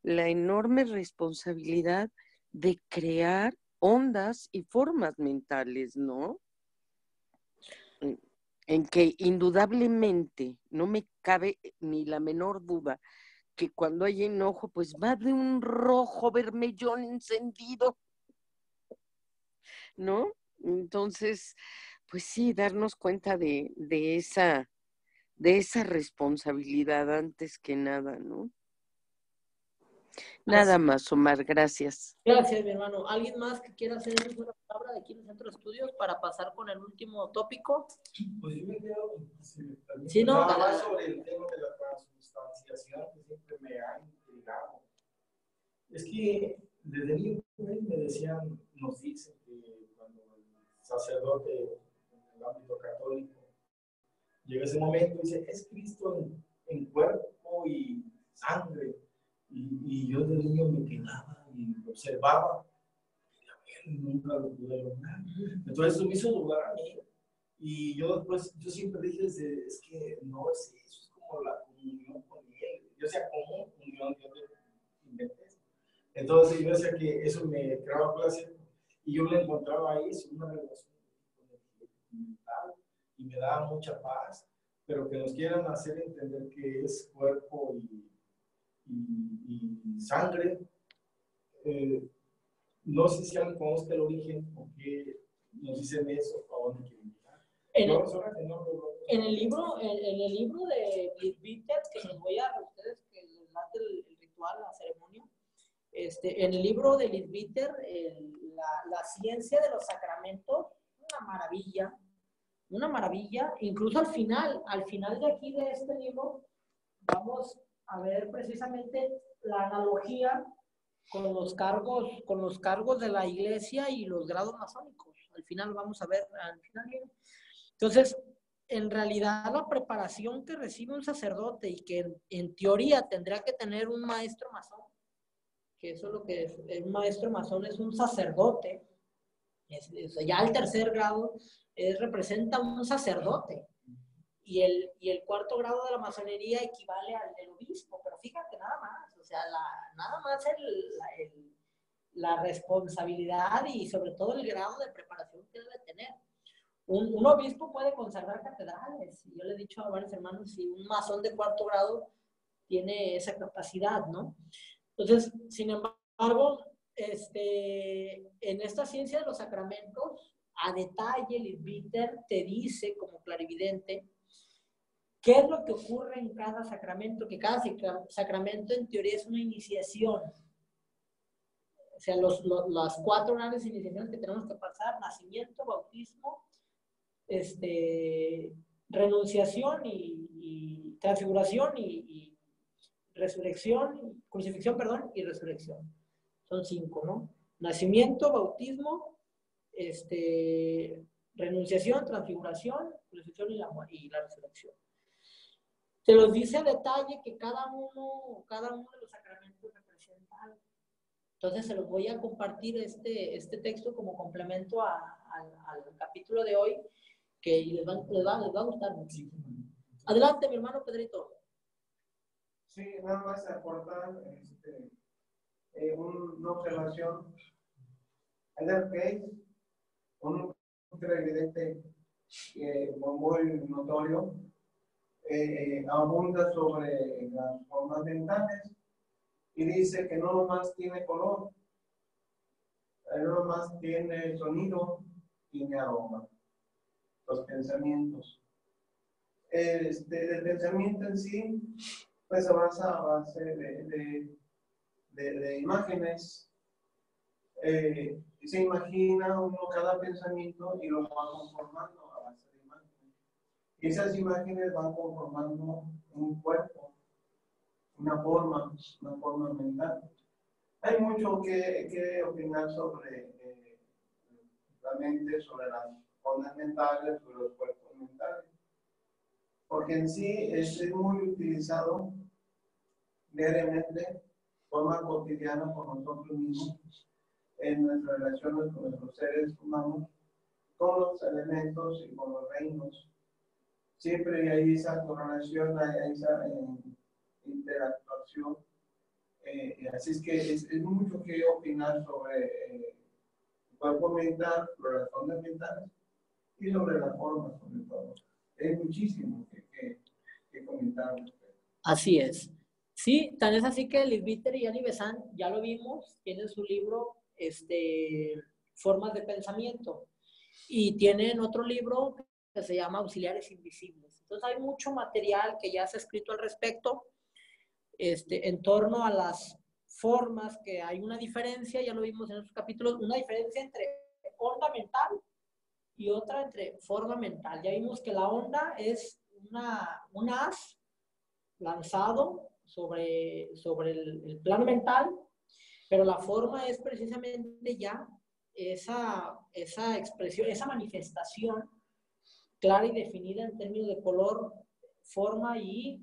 la enorme responsabilidad de crear ondas y formas mentales, ¿no? En que indudablemente no me cabe ni la menor duda que cuando hay enojo, pues va de un rojo vermellón encendido, ¿no? Entonces, pues sí, darnos cuenta de esa responsabilidad antes que nada, ¿no? Nada más, Omar, gracias. Gracias, mi hermano. ¿Alguien más que quiera hacer una palabra de aquí en el Centro de Estudios para pasar con el último tópico? Pues yo me quedo, Sí, no, nada más sobre el tema de la transubstanciación, que siempre me ha intrigado. Es que desde niño me decían, nos dicen que cuando el sacerdote en el ámbito católico llega ese momento y dice, es Cristo en cuerpo y sangre. Y yo de niño me quedaba y lo observaba. Y nunca lo pude lograr. Entonces eso me hizo dudar a mí. Y yo después, yo siempre dije, es que no es eso, es como la comunión con él. Yo decía, ¿cómo comunión? Yo inventé eso. Entonces yo decía que eso me creaba placer. Y yo le encontraba ahí una relación mental y me daba mucha paz. Pero que nos quieran hacer entender que es cuerpo y sangre. No sé si alguien conozca el origen o qué nos dicen eso, a dónde quieren llegar. En el libro de Leadbeater, que les voy a dar a ustedes, que les mate el ritual, la ceremonia, en el libro de Leadbeater, la ciencia de los sacramentos, una maravilla, incluso al final de aquí de este libro, vamos a ver precisamente la analogía con los cargos de la iglesia y los grados masónicos. Al final vamos a ver, entonces, en realidad la preparación que recibe un sacerdote y que en teoría tendrá que tener un maestro masón, que eso es lo que es, un maestro masón es un sacerdote, ya el tercer grado representa un sacerdote. Y el cuarto grado de la masonería equivale al del obispo, pero fíjate nada más, o sea, nada más la responsabilidad y sobre todo el grado de preparación que debe tener. Un obispo puede consagrar catedrales, y yo le he dicho a varios hermanos, si un masón de cuarto grado tiene esa capacidad, ¿no? Entonces, sin embargo, en esta ciencia de los sacramentos, a detalle, Leadbeater te dice como clarividente qué es lo que ocurre en cada sacramento, que cada sacramento en teoría es una iniciación. O sea, las 4 grandes iniciaciones que tenemos que pasar: nacimiento, bautismo, renunciación y transfiguración y resurrección, crucifixión, perdón, y resurrección. Son 5, ¿no? Nacimiento, bautismo, renunciación, transfiguración, crucifixión y la resurrección. Te los dice a detalle que cada uno de los sacramentos representa algo. Entonces se los voy a compartir este texto como complemento al capítulo de hoy, que les va a gustar mucho. Adelante, mi hermano Pedrito. Sí, nada más aportar una observación. Elder Case, un evidente muy notorio, abunda sobre las formas mentales y dice que no nomás tiene color, no nomás tiene sonido, tiene aroma. Los pensamientos. El pensamiento en sí, pues se basa a base de imágenes. Se imagina uno cada pensamiento y lo va conformando a base de imágenes. Y esas imágenes van conformando un cuerpo, una forma mental. Hay mucho que opinar sobre la mente, sobre las ondas mentales, sobre los cuerpos mentales. Porque en sí es muy utilizado diariamente, de forma cotidiana por nosotros mismos, en nuestras relaciones con nuestros seres humanos, con los elementos y con los reinos. Siempre hay esa correlación, hay esa interactuación. Así es que es mucho que opinar sobre el cuerpo mental, sobre las ondas mentales y sobre la forma, sobre todo. Hay muchísimo que comentar. Así es. Sí, tan es así que Leadbeater y Annie Besant, ya lo vimos, tienen su libro Formas de Pensamiento, y tienen otro libro que se llama Auxiliares Invisibles. Entonces hay mucho material que ya se ha escrito al respecto, en torno a las formas, que hay una diferencia, ya lo vimos en estos capítulos, una diferencia entre onda mental y otra entre forma mental. Ya vimos que la onda es un haz lanzado sobre el plano mental, pero la forma es precisamente ya esa expresión, esa manifestación clara y definida en términos de color, forma y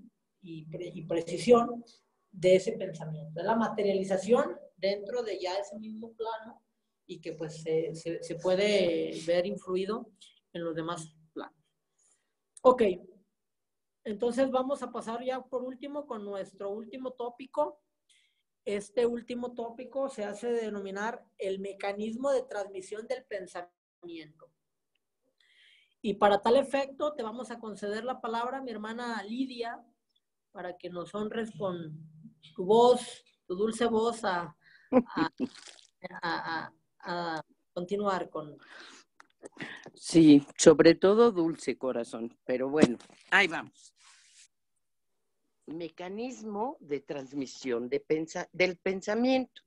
precisión de ese pensamiento. Es la materialización dentro de ya ese mismo plano y que pues se puede ver influido en los demás planos. Ok, entonces vamos a pasar ya por último con nuestro último tópico. Este último tópico se hace denominar el mecanismo de transmisión del pensamiento. Y para tal efecto te vamos a conceder la palabra, mi hermana Lidia, para que nos honres con tu voz, tu dulce voz a continuar con... Sí, sobre todo dulce corazón, pero bueno, ahí vamos. Mecanismo de transmisión del pensamiento.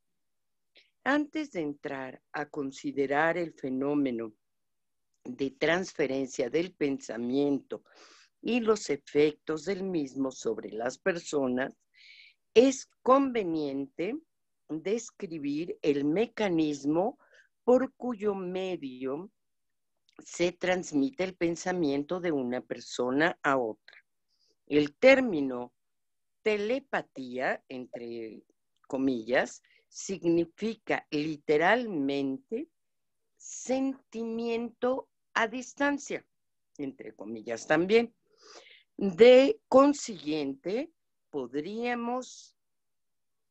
Antes de entrar a considerar el fenómeno de transferencia del pensamiento y los efectos del mismo sobre las personas, es conveniente describir el mecanismo por cuyo medio se transmite el pensamiento de una persona a otra. El término telepatía, entre comillas, significa literalmente sentimiento a distancia, entre comillas también. De consiguiente, podríamos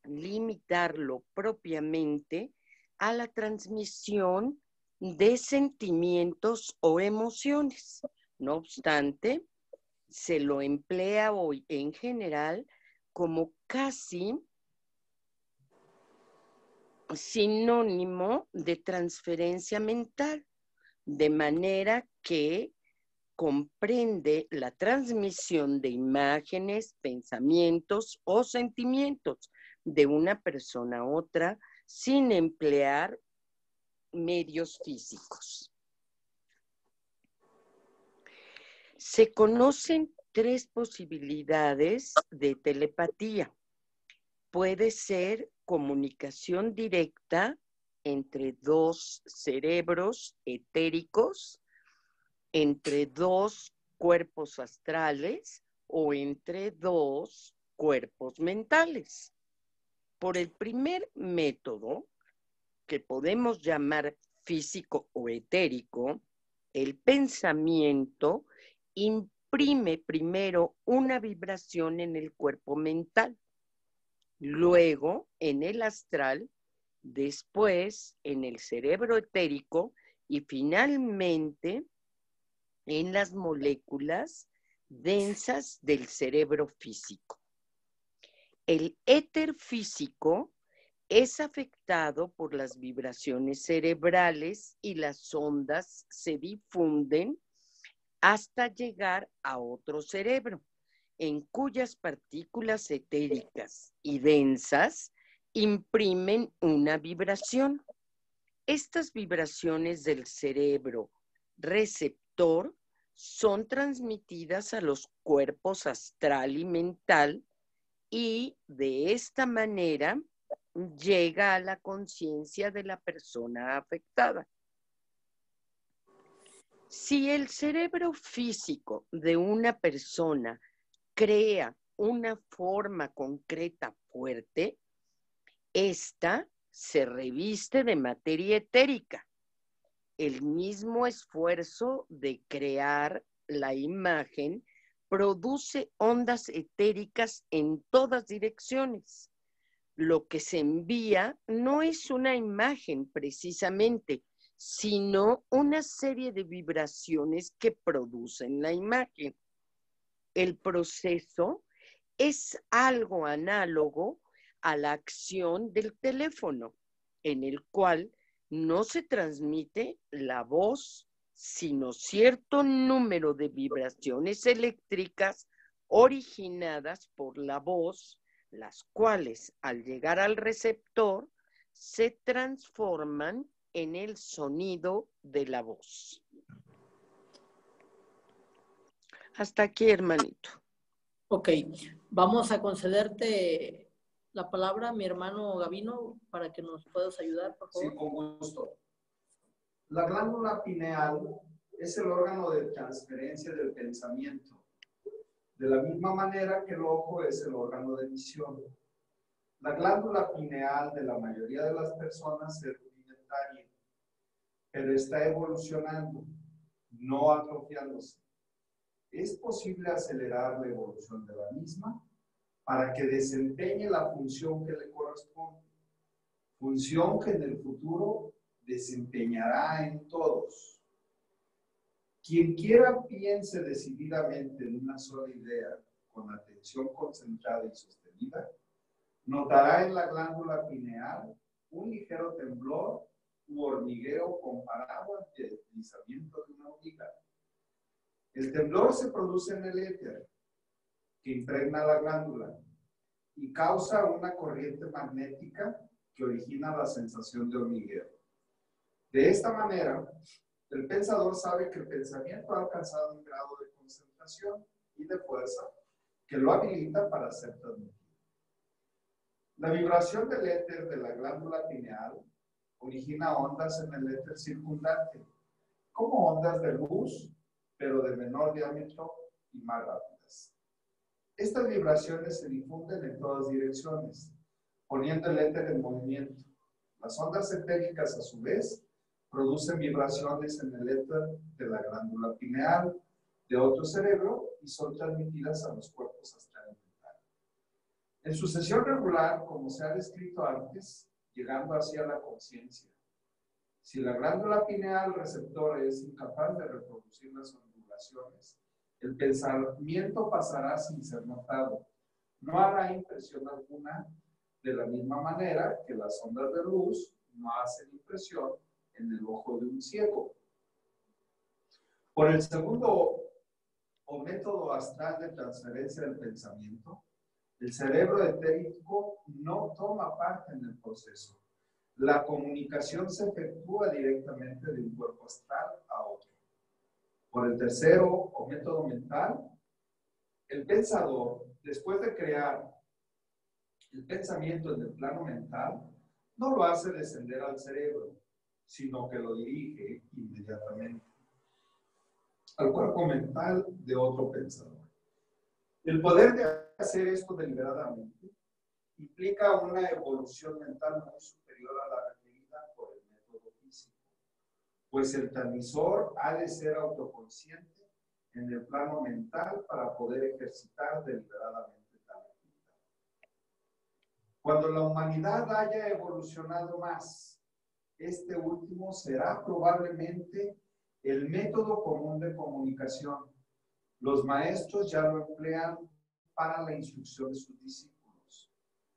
limitarlo propiamente a la transmisión de sentimientos o emociones. No obstante, se lo emplea hoy en general como casi sinónimo de transferencia mental, de manera que comprende la transmisión de imágenes, pensamientos o sentimientos de una persona a otra sin emplear medios físicos. Se conocen 3 posibilidades de telepatía. Puede ser comunicación directa entre 2 cerebros etéricos, entre 2 cuerpos astrales o entre 2 cuerpos mentales. Por el primer método, que podemos llamar físico o etérico, el pensamiento imprime primero una vibración en el cuerpo mental, luego en el astral, después en el cerebro etérico y finalmente en las moléculas densas del cerebro físico. El éter físico es afectado por las vibraciones cerebrales y las ondas se difunden hasta llegar a otro cerebro, en cuyas partículas etéricas y densas imprimen una vibración. Estas vibraciones del cerebro receptor son transmitidas a los cuerpos astral y mental y de esta manera llega a la conciencia de la persona afectada. Si el cerebro físico de una persona crea una forma concreta fuerte, esta se reviste de materia etérica. El mismo esfuerzo de crear la imagen produce ondas etéricas en todas direcciones. Lo que se envía no es una imagen precisamente, sino una serie de vibraciones que producen la imagen. El proceso es algo análogo a la acción del teléfono, en el cual no se transmite la voz, sino cierto número de vibraciones eléctricas originadas por la voz, las cuales al llegar al receptor se transforman en el sonido de la voz. Hasta aquí, hermanito. Ok, vamos a concederte la palabra, mi hermano Gavino, para que nos puedas ayudar, por favor. Sí, con gusto. La glándula pineal es el órgano de transferencia del pensamiento, de la misma manera que el ojo es el órgano de visión. La glándula pineal de la mayoría de las personas es rudimentaria, pero está evolucionando, no atrofiándose. Es posible acelerar la evolución de la misma para que desempeñe la función que le corresponde, función que en el futuro desempeñará en todos. Quien quiera piense decididamente en una sola idea, con atención concentrada y sostenida, notará en la glándula pineal un ligero temblor u hormigueo comparado al deslizamiento de una hormiga. El temblor se produce en el éter, que impregna la glándula y causa una corriente magnética que origina la sensación de hormigueo. De esta manera, el pensador sabe que el pensamiento ha alcanzado un grado de concentración y de fuerza que lo habilita para ser transmitido. La vibración del éter de la glándula pineal origina ondas en el éter circundante, como ondas de luz, pero de menor diámetro y más rápidas. Estas vibraciones se difunden en todas direcciones, poniendo el éter en movimiento. Las ondas etéricas, a su vez, producen vibraciones en el éter de la glándula pineal, de otro cerebro, y son transmitidas a los cuerpos astral y mental. En sucesión regular, como se ha descrito antes, llegando así a la conciencia. Si la glándula pineal receptora es incapaz de reproducir las ondulaciones, el pensamiento pasará sin ser notado. No hará impresión alguna, de la misma manera que las ondas de luz no hacen impresión en el ojo de un ciego. Por el segundo o método astral de transferencia del pensamiento, el cerebro etérico no toma parte en el proceso. La comunicación se efectúa directamente de un cuerpo astral a otro. Por el tercero o método mental, el pensador, después de crear el pensamiento en el plano mental, no lo hace descender al cerebro, sino que lo dirige inmediatamente al cuerpo mental de otro pensador. El poder de hacer esto deliberadamente implica una evolución mental muy superior a la requerida por el método físico, pues el transmisor ha de ser autoconsciente en el plano mental para poder ejercitar deliberadamente tal actividad. Cuando la humanidad haya evolucionado más, este último será probablemente el método común de comunicación. Los maestros ya lo emplean para la instrucción de sus discípulos.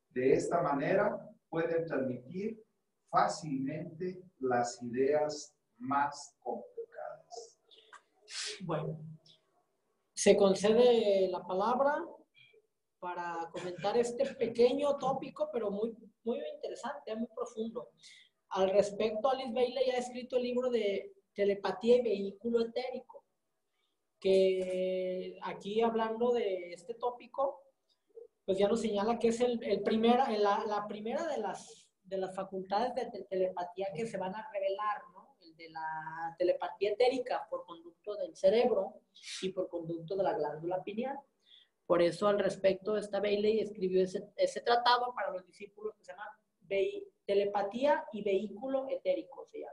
De esta manera pueden transmitir fácilmente las ideas más complicadas. Bueno, se concede la palabra para comentar este pequeño tópico, pero muy interesante, muy profundo. Al respecto, Alice Bailey ha escrito el libro de Telepatía y Vehículo Etérico, que aquí hablando de este tópico, pues ya nos señala que es la primera de las facultades de telepatía que se van a revelar, ¿no? El de la telepatía etérica por conducto del cerebro y por conducto de la glándula pineal. Por eso, al respecto, esta Bailey escribió ese tratado para los discípulos que se llama Telepatía y Vehículo Etérico, se llama.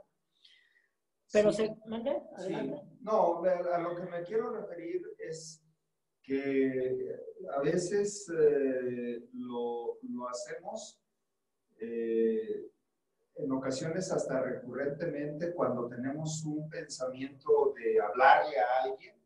Pero sí. ¿mande? Adelante. Sí. No, a lo que me quiero referir es que a veces lo hacemos en ocasiones hasta recurrentemente cuando tenemos un pensamiento de hablarle a alguien.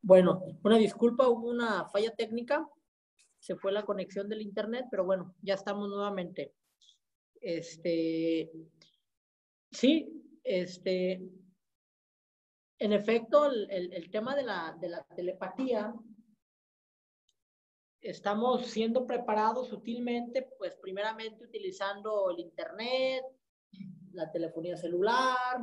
Bueno, una disculpa, hubo una falla técnica, se fue la conexión del internet, pero bueno, ya estamos nuevamente. Sí, en efecto, el tema de la telepatía, estamos siendo preparados sutilmente, pues primeramente utilizando el internet, la telefonía celular,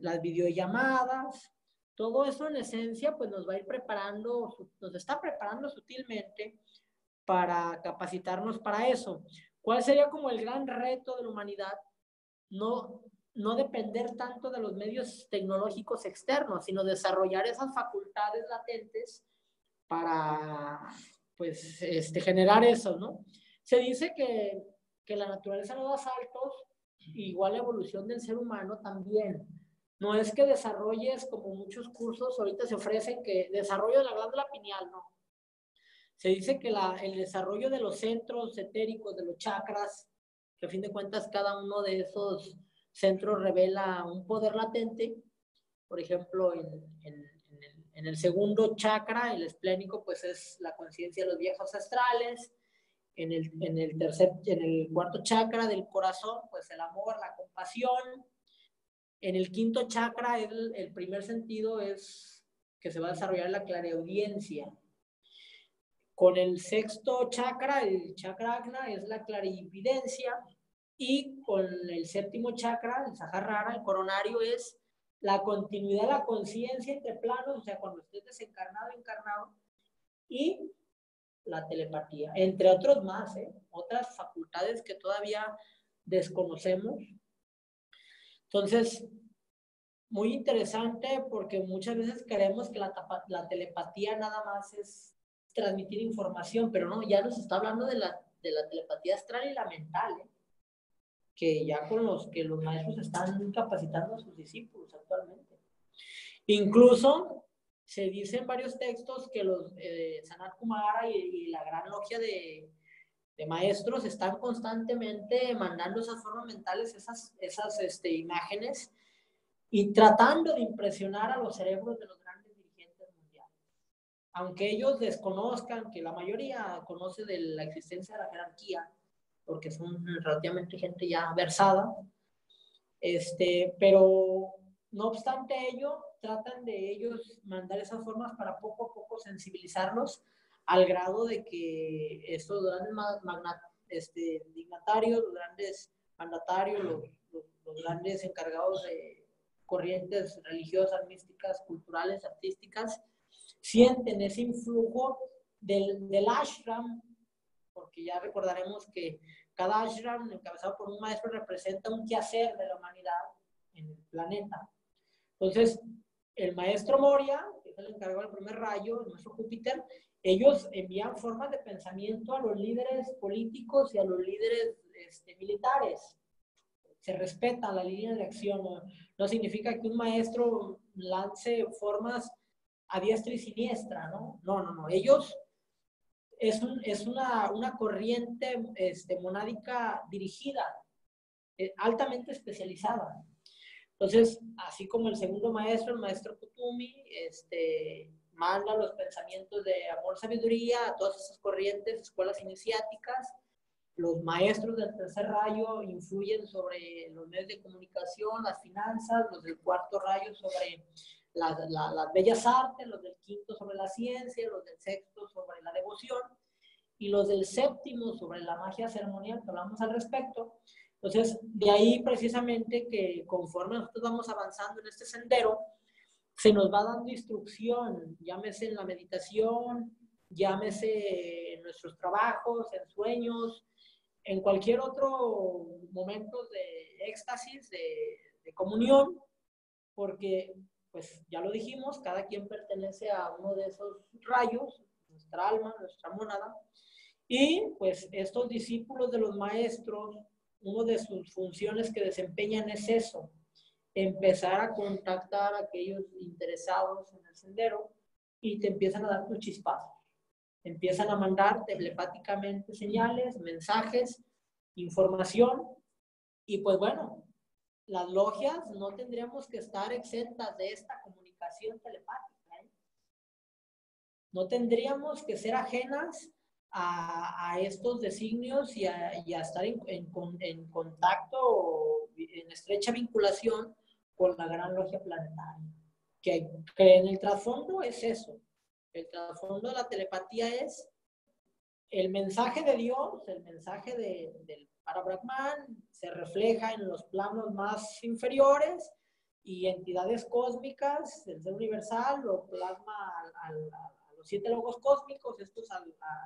las videollamadas, todo eso en esencia pues nos va a ir preparando, nos está preparando sutilmente para capacitarnos para eso. ¿Cuál sería como el gran reto de la humanidad? No depender tanto de los medios tecnológicos externos, sino desarrollar esas facultades latentes para pues generar eso, ¿no? Se dice que la naturaleza no da saltos, igual la evolución del ser humano también. No es que desarrolles, como muchos cursos ahorita se ofrecen, que desarrollo de la glándula pineal, no. Se dice que el desarrollo de los centros etéricos, de los chakras, que a fin de cuentas cada uno de esos centros revela un poder latente. Por ejemplo, en el segundo chakra, el esplénico, pues es la conciencia de los viajes astrales. En el cuarto chakra del corazón, pues el amor, la compasión. En el quinto chakra, el primer sentido es que se va a desarrollar la clareaudiencia. Con el sexto chakra, el chakra Agna, es la clarividencia. Y con el séptimo chakra, el Sahasrara, el coronario, es la continuidad de la conciencia entre planos, o sea, cuando estés desencarnado, encarnado, y la telepatía, entre otros más, otras facultades que todavía desconocemos. Entonces, muy interesante porque muchas veces creemos que la telepatía nada más es transmitir información, pero no, ya nos está hablando de la telepatía astral y la mental, que ya con los que los maestros están capacitando a sus discípulos actualmente. Incluso se dice en varios textos que los Sanat Kumara y la gran logia de maestros están constantemente mandando esas formas mentales, esas imágenes, y tratando de impresionar a los cerebros de los grandes dirigentes mundiales. Aunque ellos desconozcan, que la mayoría conoce de la existencia de la jerarquía, porque son relativamente gente ya versada, pero no obstante ello, tratan de ellos mandar esas formas para poco a poco sensibilizarlos al grado de que estos grandes dignatarios, los grandes mandatarios, los grandes encargados de corrientes religiosas, místicas, culturales, artísticas, sienten ese influjo del ashram, porque ya recordaremos que cada ashram encabezado por un maestro representa un quehacer de la humanidad en el planeta. Entonces, el maestro Moria, que es el encargado del primer rayo, el maestro Júpiter, ellos envían formas de pensamiento a los líderes políticos y a los líderes militares. Se respeta la línea de acción. No significa que un maestro lance formas a diestra y siniestra, ¿no? No. Ellos es una corriente monádica dirigida, altamente especializada. Entonces, así como el segundo maestro, el maestro Kutumi, manda los pensamientos de amor, sabiduría a todas esas corrientes, escuelas iniciáticas. Los maestros del tercer rayo influyen sobre los medios de comunicación, las finanzas, los del cuarto rayo sobre las bellas artes, los del quinto sobre la ciencia, los del sexto sobre la devoción y los del séptimo sobre la magia ceremonial, que hablamos al respecto. Entonces, de ahí precisamente que conforme nosotros vamos avanzando en este sendero, se nos va dando instrucción, llámese en la meditación, llámese en nuestros trabajos, en sueños, en cualquier otro momento de éxtasis, de comunión, porque, pues ya lo dijimos, cada quien pertenece a uno de esos rayos, nuestra alma, nuestra mónada, y pues estos discípulos de los maestros, una de sus funciones que desempeñan es eso, empezar a contactar a aquellos interesados en el sendero y te empiezan a dar tus chispazos. Empiezan a mandar telepáticamente señales, mensajes, información, y pues bueno, las logias no tendríamos que estar exentas de esta comunicación telepática, No tendríamos que ser ajenas a estos designios y a estar en contacto, en estrecha vinculación con la gran logia planetaria. Que en el trasfondo es eso. El trasfondo de la telepatía es el mensaje de Dios, el mensaje del Parabrahman, se refleja en los planos más inferiores y entidades cósmicas, el ser universal, lo plasma a los 7 logos cósmicos, estos a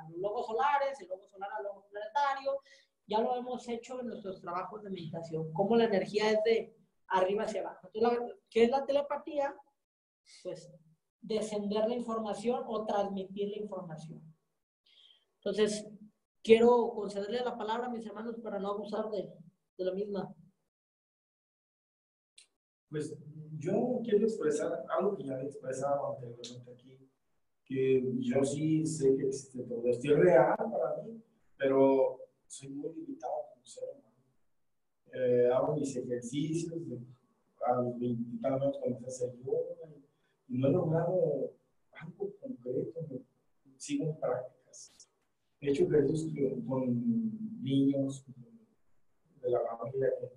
los logos solares, el logo solar al logo planetario. Ya lo hemos hecho en nuestros trabajos de meditación, cómo la energía es de arriba hacia abajo. Entonces, ¿qué es la telepatía? Pues descender la información o transmitir la información. Entonces, quiero concederle la palabra a mis hermanos para no abusar de la misma. Pues yo quiero expresar algo que ya he expresado anteriormente aquí, que yo sí sé que existe todo esto, es real para mí, pero soy muy limitado como ser humano. Hago mis ejercicios, a los 20 y tantos años comencé a hacer yoga y no he logrado algo concreto, sigo en prácticas. He hecho ejercicios con niños de la familia que,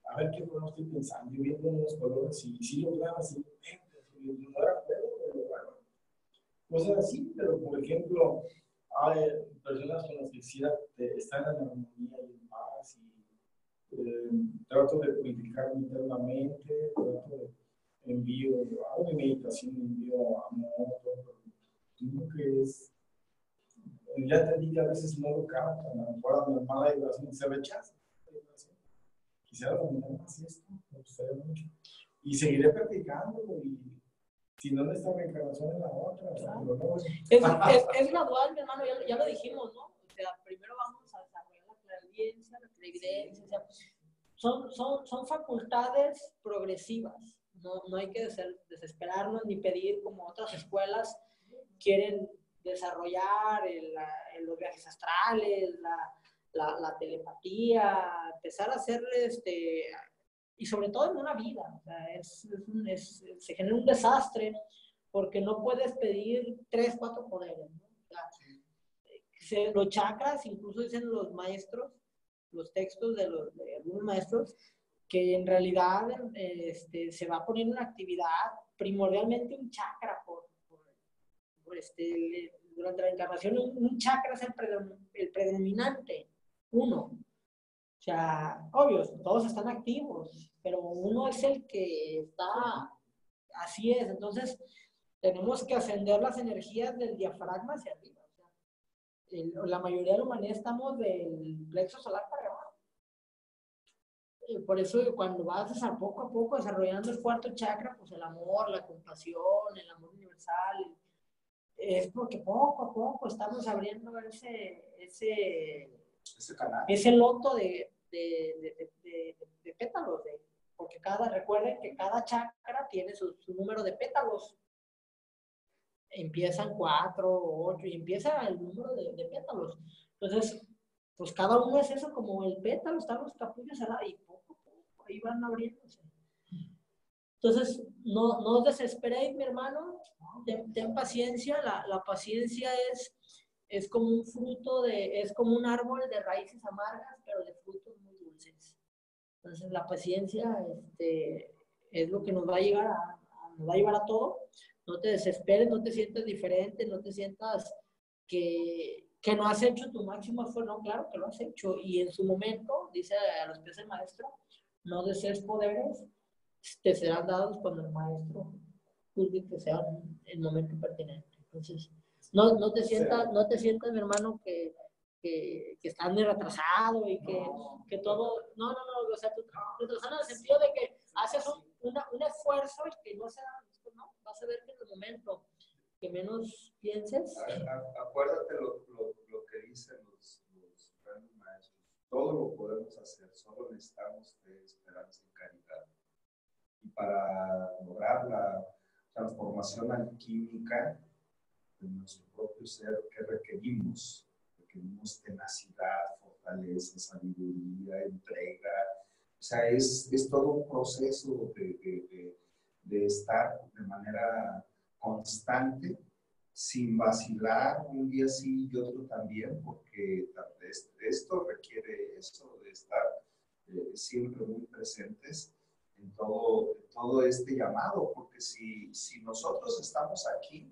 a ver qué bueno estoy pensando, yo viendo unos colores y si lograba así, no era juego, pero bueno, cosas así, pero por ejemplo, hay personas con las que quisiera estar en armonía y en paz y trato de purificarme internamente, trato de hago mi meditación, envío amor, todo, lo que es. Ya entendí que a veces no lo captan, a lo mejor a la mala vibración se rechaza. Quisiera dominar más esto, me gustaría mucho. Y seguiré practicando, y si no en esta reencarnación en la otra. Claro. No, es gradual, mi hermano, ya lo dijimos, ¿no? O sea, primero vamos a desarrollar la clarividencia, la clarividencia, o sea, son facultades progresivas. No hay que desesperarnos ni pedir como otras escuelas quieren desarrollar los viajes astrales, la telepatía, empezar a hacerle y sobre todo en una vida. O sea, se genera un desastre porque no puedes pedir 3, 4 poderes, ¿no? O sea, los chakras, incluso dicen los maestros, los textos de algunos maestros, que en realidad se va a poner en actividad primordialmente un chakra durante la encarnación. Un chakra es el predominante, uno. O sea, obvio, todos están activos, pero uno es el que está, así es. Entonces, tenemos que ascender las energías del diafragma hacia arriba. O sea, la mayoría de la humanidad estamos del plexo solar para abajo. Por eso cuando vas poco a poco desarrollando el 4º chakra, pues el amor, la compasión, el amor universal, es porque poco a poco estamos abriendo ese loto de pétalos, porque recuerden que cada chakra tiene su número de pétalos. Empiezan 4, 8 y empieza el número de pétalos. Entonces, pues cada uno es eso, como el pétalo, están los capullos cerrados y poco a poco ahí van abriéndose. Entonces, no os desesperéis, mi hermano, ten paciencia. La paciencia es como un fruto es como un árbol de raíces amargas, pero de frutos muy dulces. Entonces, la paciencia es lo que nos va a llevar a todo. No te desesperes, no te sientas diferente, no te sientas que no has hecho tu máximo esfuerzo. No, claro que lo has hecho. Y en su momento, dice a los pies del maestro, no desees poderes, te serán dados cuando el maestro juzgue que sea el momento pertinente. Entonces, no te sientas, mi hermano, que estás muy retrasado y que todo, no, o sea, tú retrasado en el sentido de que haces un esfuerzo y que no sea, no, vas a ver que en el momento que menos pienses. Acuérdate lo que dicen los grandes maestros, todo lo podemos hacer, solo necesitamos fe, esperanza y caridad. Y para lograr la transformación alquímica de nuestro propio ser, ¿qué requerimos? Requerimos tenacidad, fortaleza, sabiduría, entrega. O sea, es todo un proceso de estar de manera constante, sin vacilar un día sí y otro también, porque esto requiere eso, de estar siempre muy presentes en todo este llamado, porque si nosotros estamos aquí,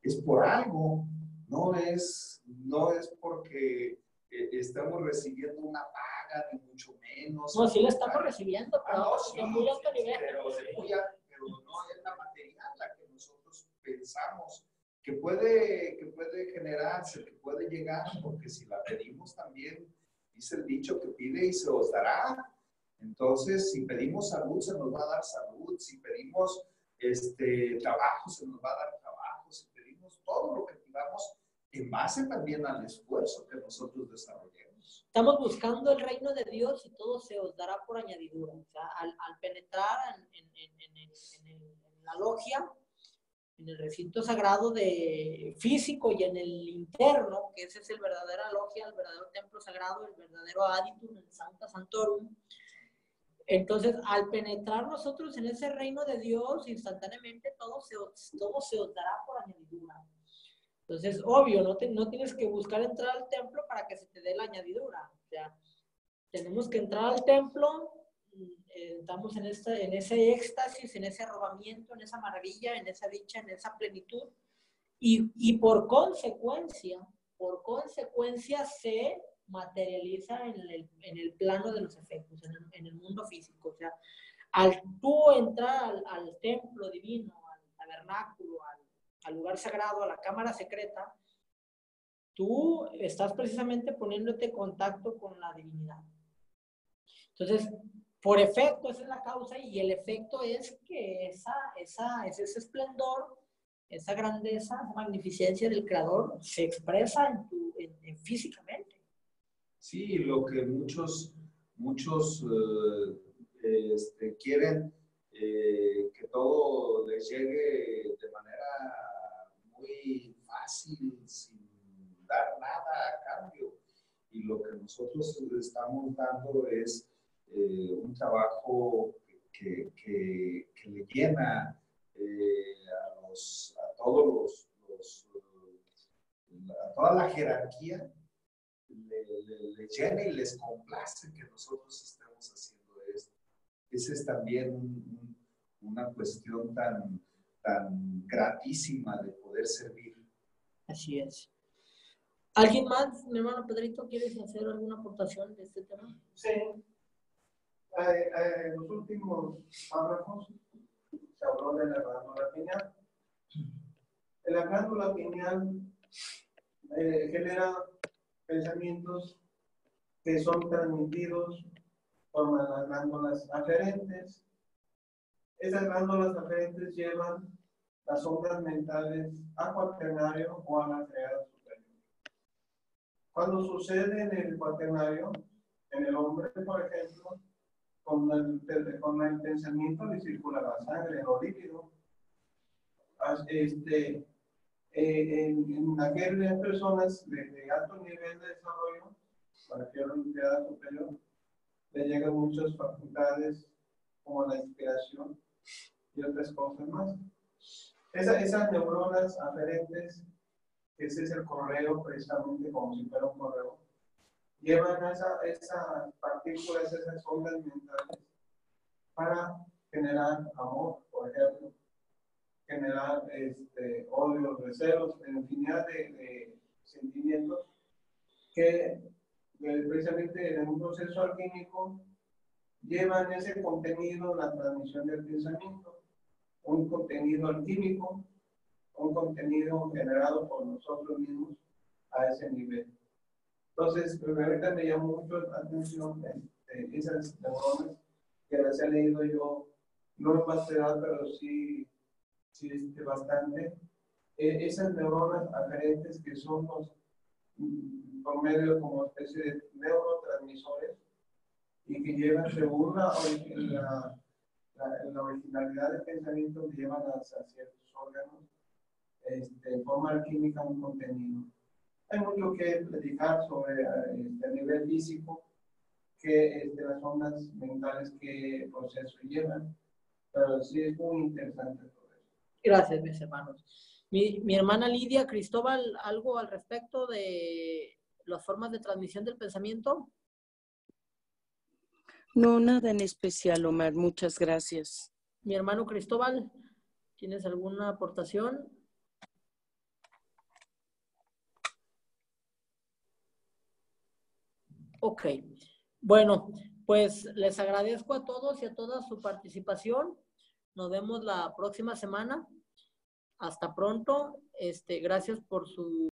es por algo, no es porque estamos recibiendo una paga, ni mucho menos. No, sí la estamos recibiendo, pero no, sí, de muy alto nivel. pero no es la material la que nosotros pensamos que puede generarse, que puede llegar, porque si la pedimos también, dice el dicho que pide y se os dará. Entonces, si pedimos salud, se nos va a dar salud. Si pedimos trabajo, se nos va a dar trabajo. Si pedimos todo lo que pidamos, en base también al esfuerzo que nosotros desarrollemos. Estamos buscando el reino de Dios y todo se os dará por añadidura. O sea, al penetrar en la logia, en el recinto sagrado físico y en el interno, que ese es el verdadera logia, el verdadero templo sagrado, el verdadero aditum, el Sancta Sanctorum. Entonces, al penetrar nosotros en ese reino de Dios, instantáneamente todo se os dará por añadidura. Entonces, obvio, no tienes que buscar entrar al templo para que se te dé la añadidura. O sea, tenemos que entrar al templo, estamos en ese éxtasis, en ese arrobamiento, en esa maravilla, en esa dicha, en esa plenitud. Y por consecuencia se materializa en el plano de los efectos, en el mundo físico. O sea, al tú entrar al templo divino, al tabernáculo, al lugar sagrado, a la cámara secreta, tú estás precisamente poniéndote en contacto con la divinidad. Entonces, por efecto, esa es la causa, y el efecto es que ese esplendor, esa grandeza, esa magnificencia del Creador se expresa físicamente. Sí, lo que muchos quieren que todo les llegue de manera muy fácil, sin dar nada a cambio. Y lo que nosotros estamos dando es un trabajo que le llena a toda la jerarquía, le llena y les complace que nosotros estemos haciendo esto. Esa es también una cuestión tan gratísima de poder servir. Así es. ¿Alguien más, mi hermano Pedrito, quieres hacer alguna aportación de este tema? Sí. En los últimos párrafos se habló de la glándula pineal. La glándula pineal genera pensamientos que son transmitidos por las glándulas aferentes. Esas glándulas aferentes llevan las ondas mentales a cuaternario o a la triada superior. Cuando sucede en el cuaternario, en el hombre, por ejemplo, con el pensamiento le circula la sangre, lo líquido. En aquellas personas de alto nivel de desarrollo, para que la unidad superior, le llegan muchas facultades como la inspiración y otras cosas más. Esas neuronas aferentes, que ese es el correo, precisamente como si fuera un correo, llevan esas partículas, esas ondas mentales para generar amor, por ejemplo, generar odio, recelos, infinidad de sentimientos que precisamente en un proceso alquímico llevan ese contenido, la transmisión del pensamiento, un contenido alquímico, un contenido generado por nosotros mismos a ese nivel. Entonces, ahorita me llamó mucho la atención esas neuronas que las he leído yo, no en bastante, pero sí bastante. Esas neuronas aferentes que son por medio como especie de neurotransmisores y que llevan según la originalidad del pensamiento que llevan a ciertos órganos en forma alquímica un contenido. Hay mucho que platicar sobre el nivel físico, que las ondas mentales que proceso llevan, pero sí es muy interesante todo eso. Gracias, mis hermanos. Mi hermana Lidia Cristóbal, ¿algo al respecto de las formas de transmisión del pensamiento? No, nada en especial, Omar. Muchas gracias. Mi hermano Cristóbal, ¿tienes alguna aportación? Ok. Bueno, pues les agradezco a todos y a todas su participación. Nos vemos la próxima semana. Hasta pronto. Gracias por su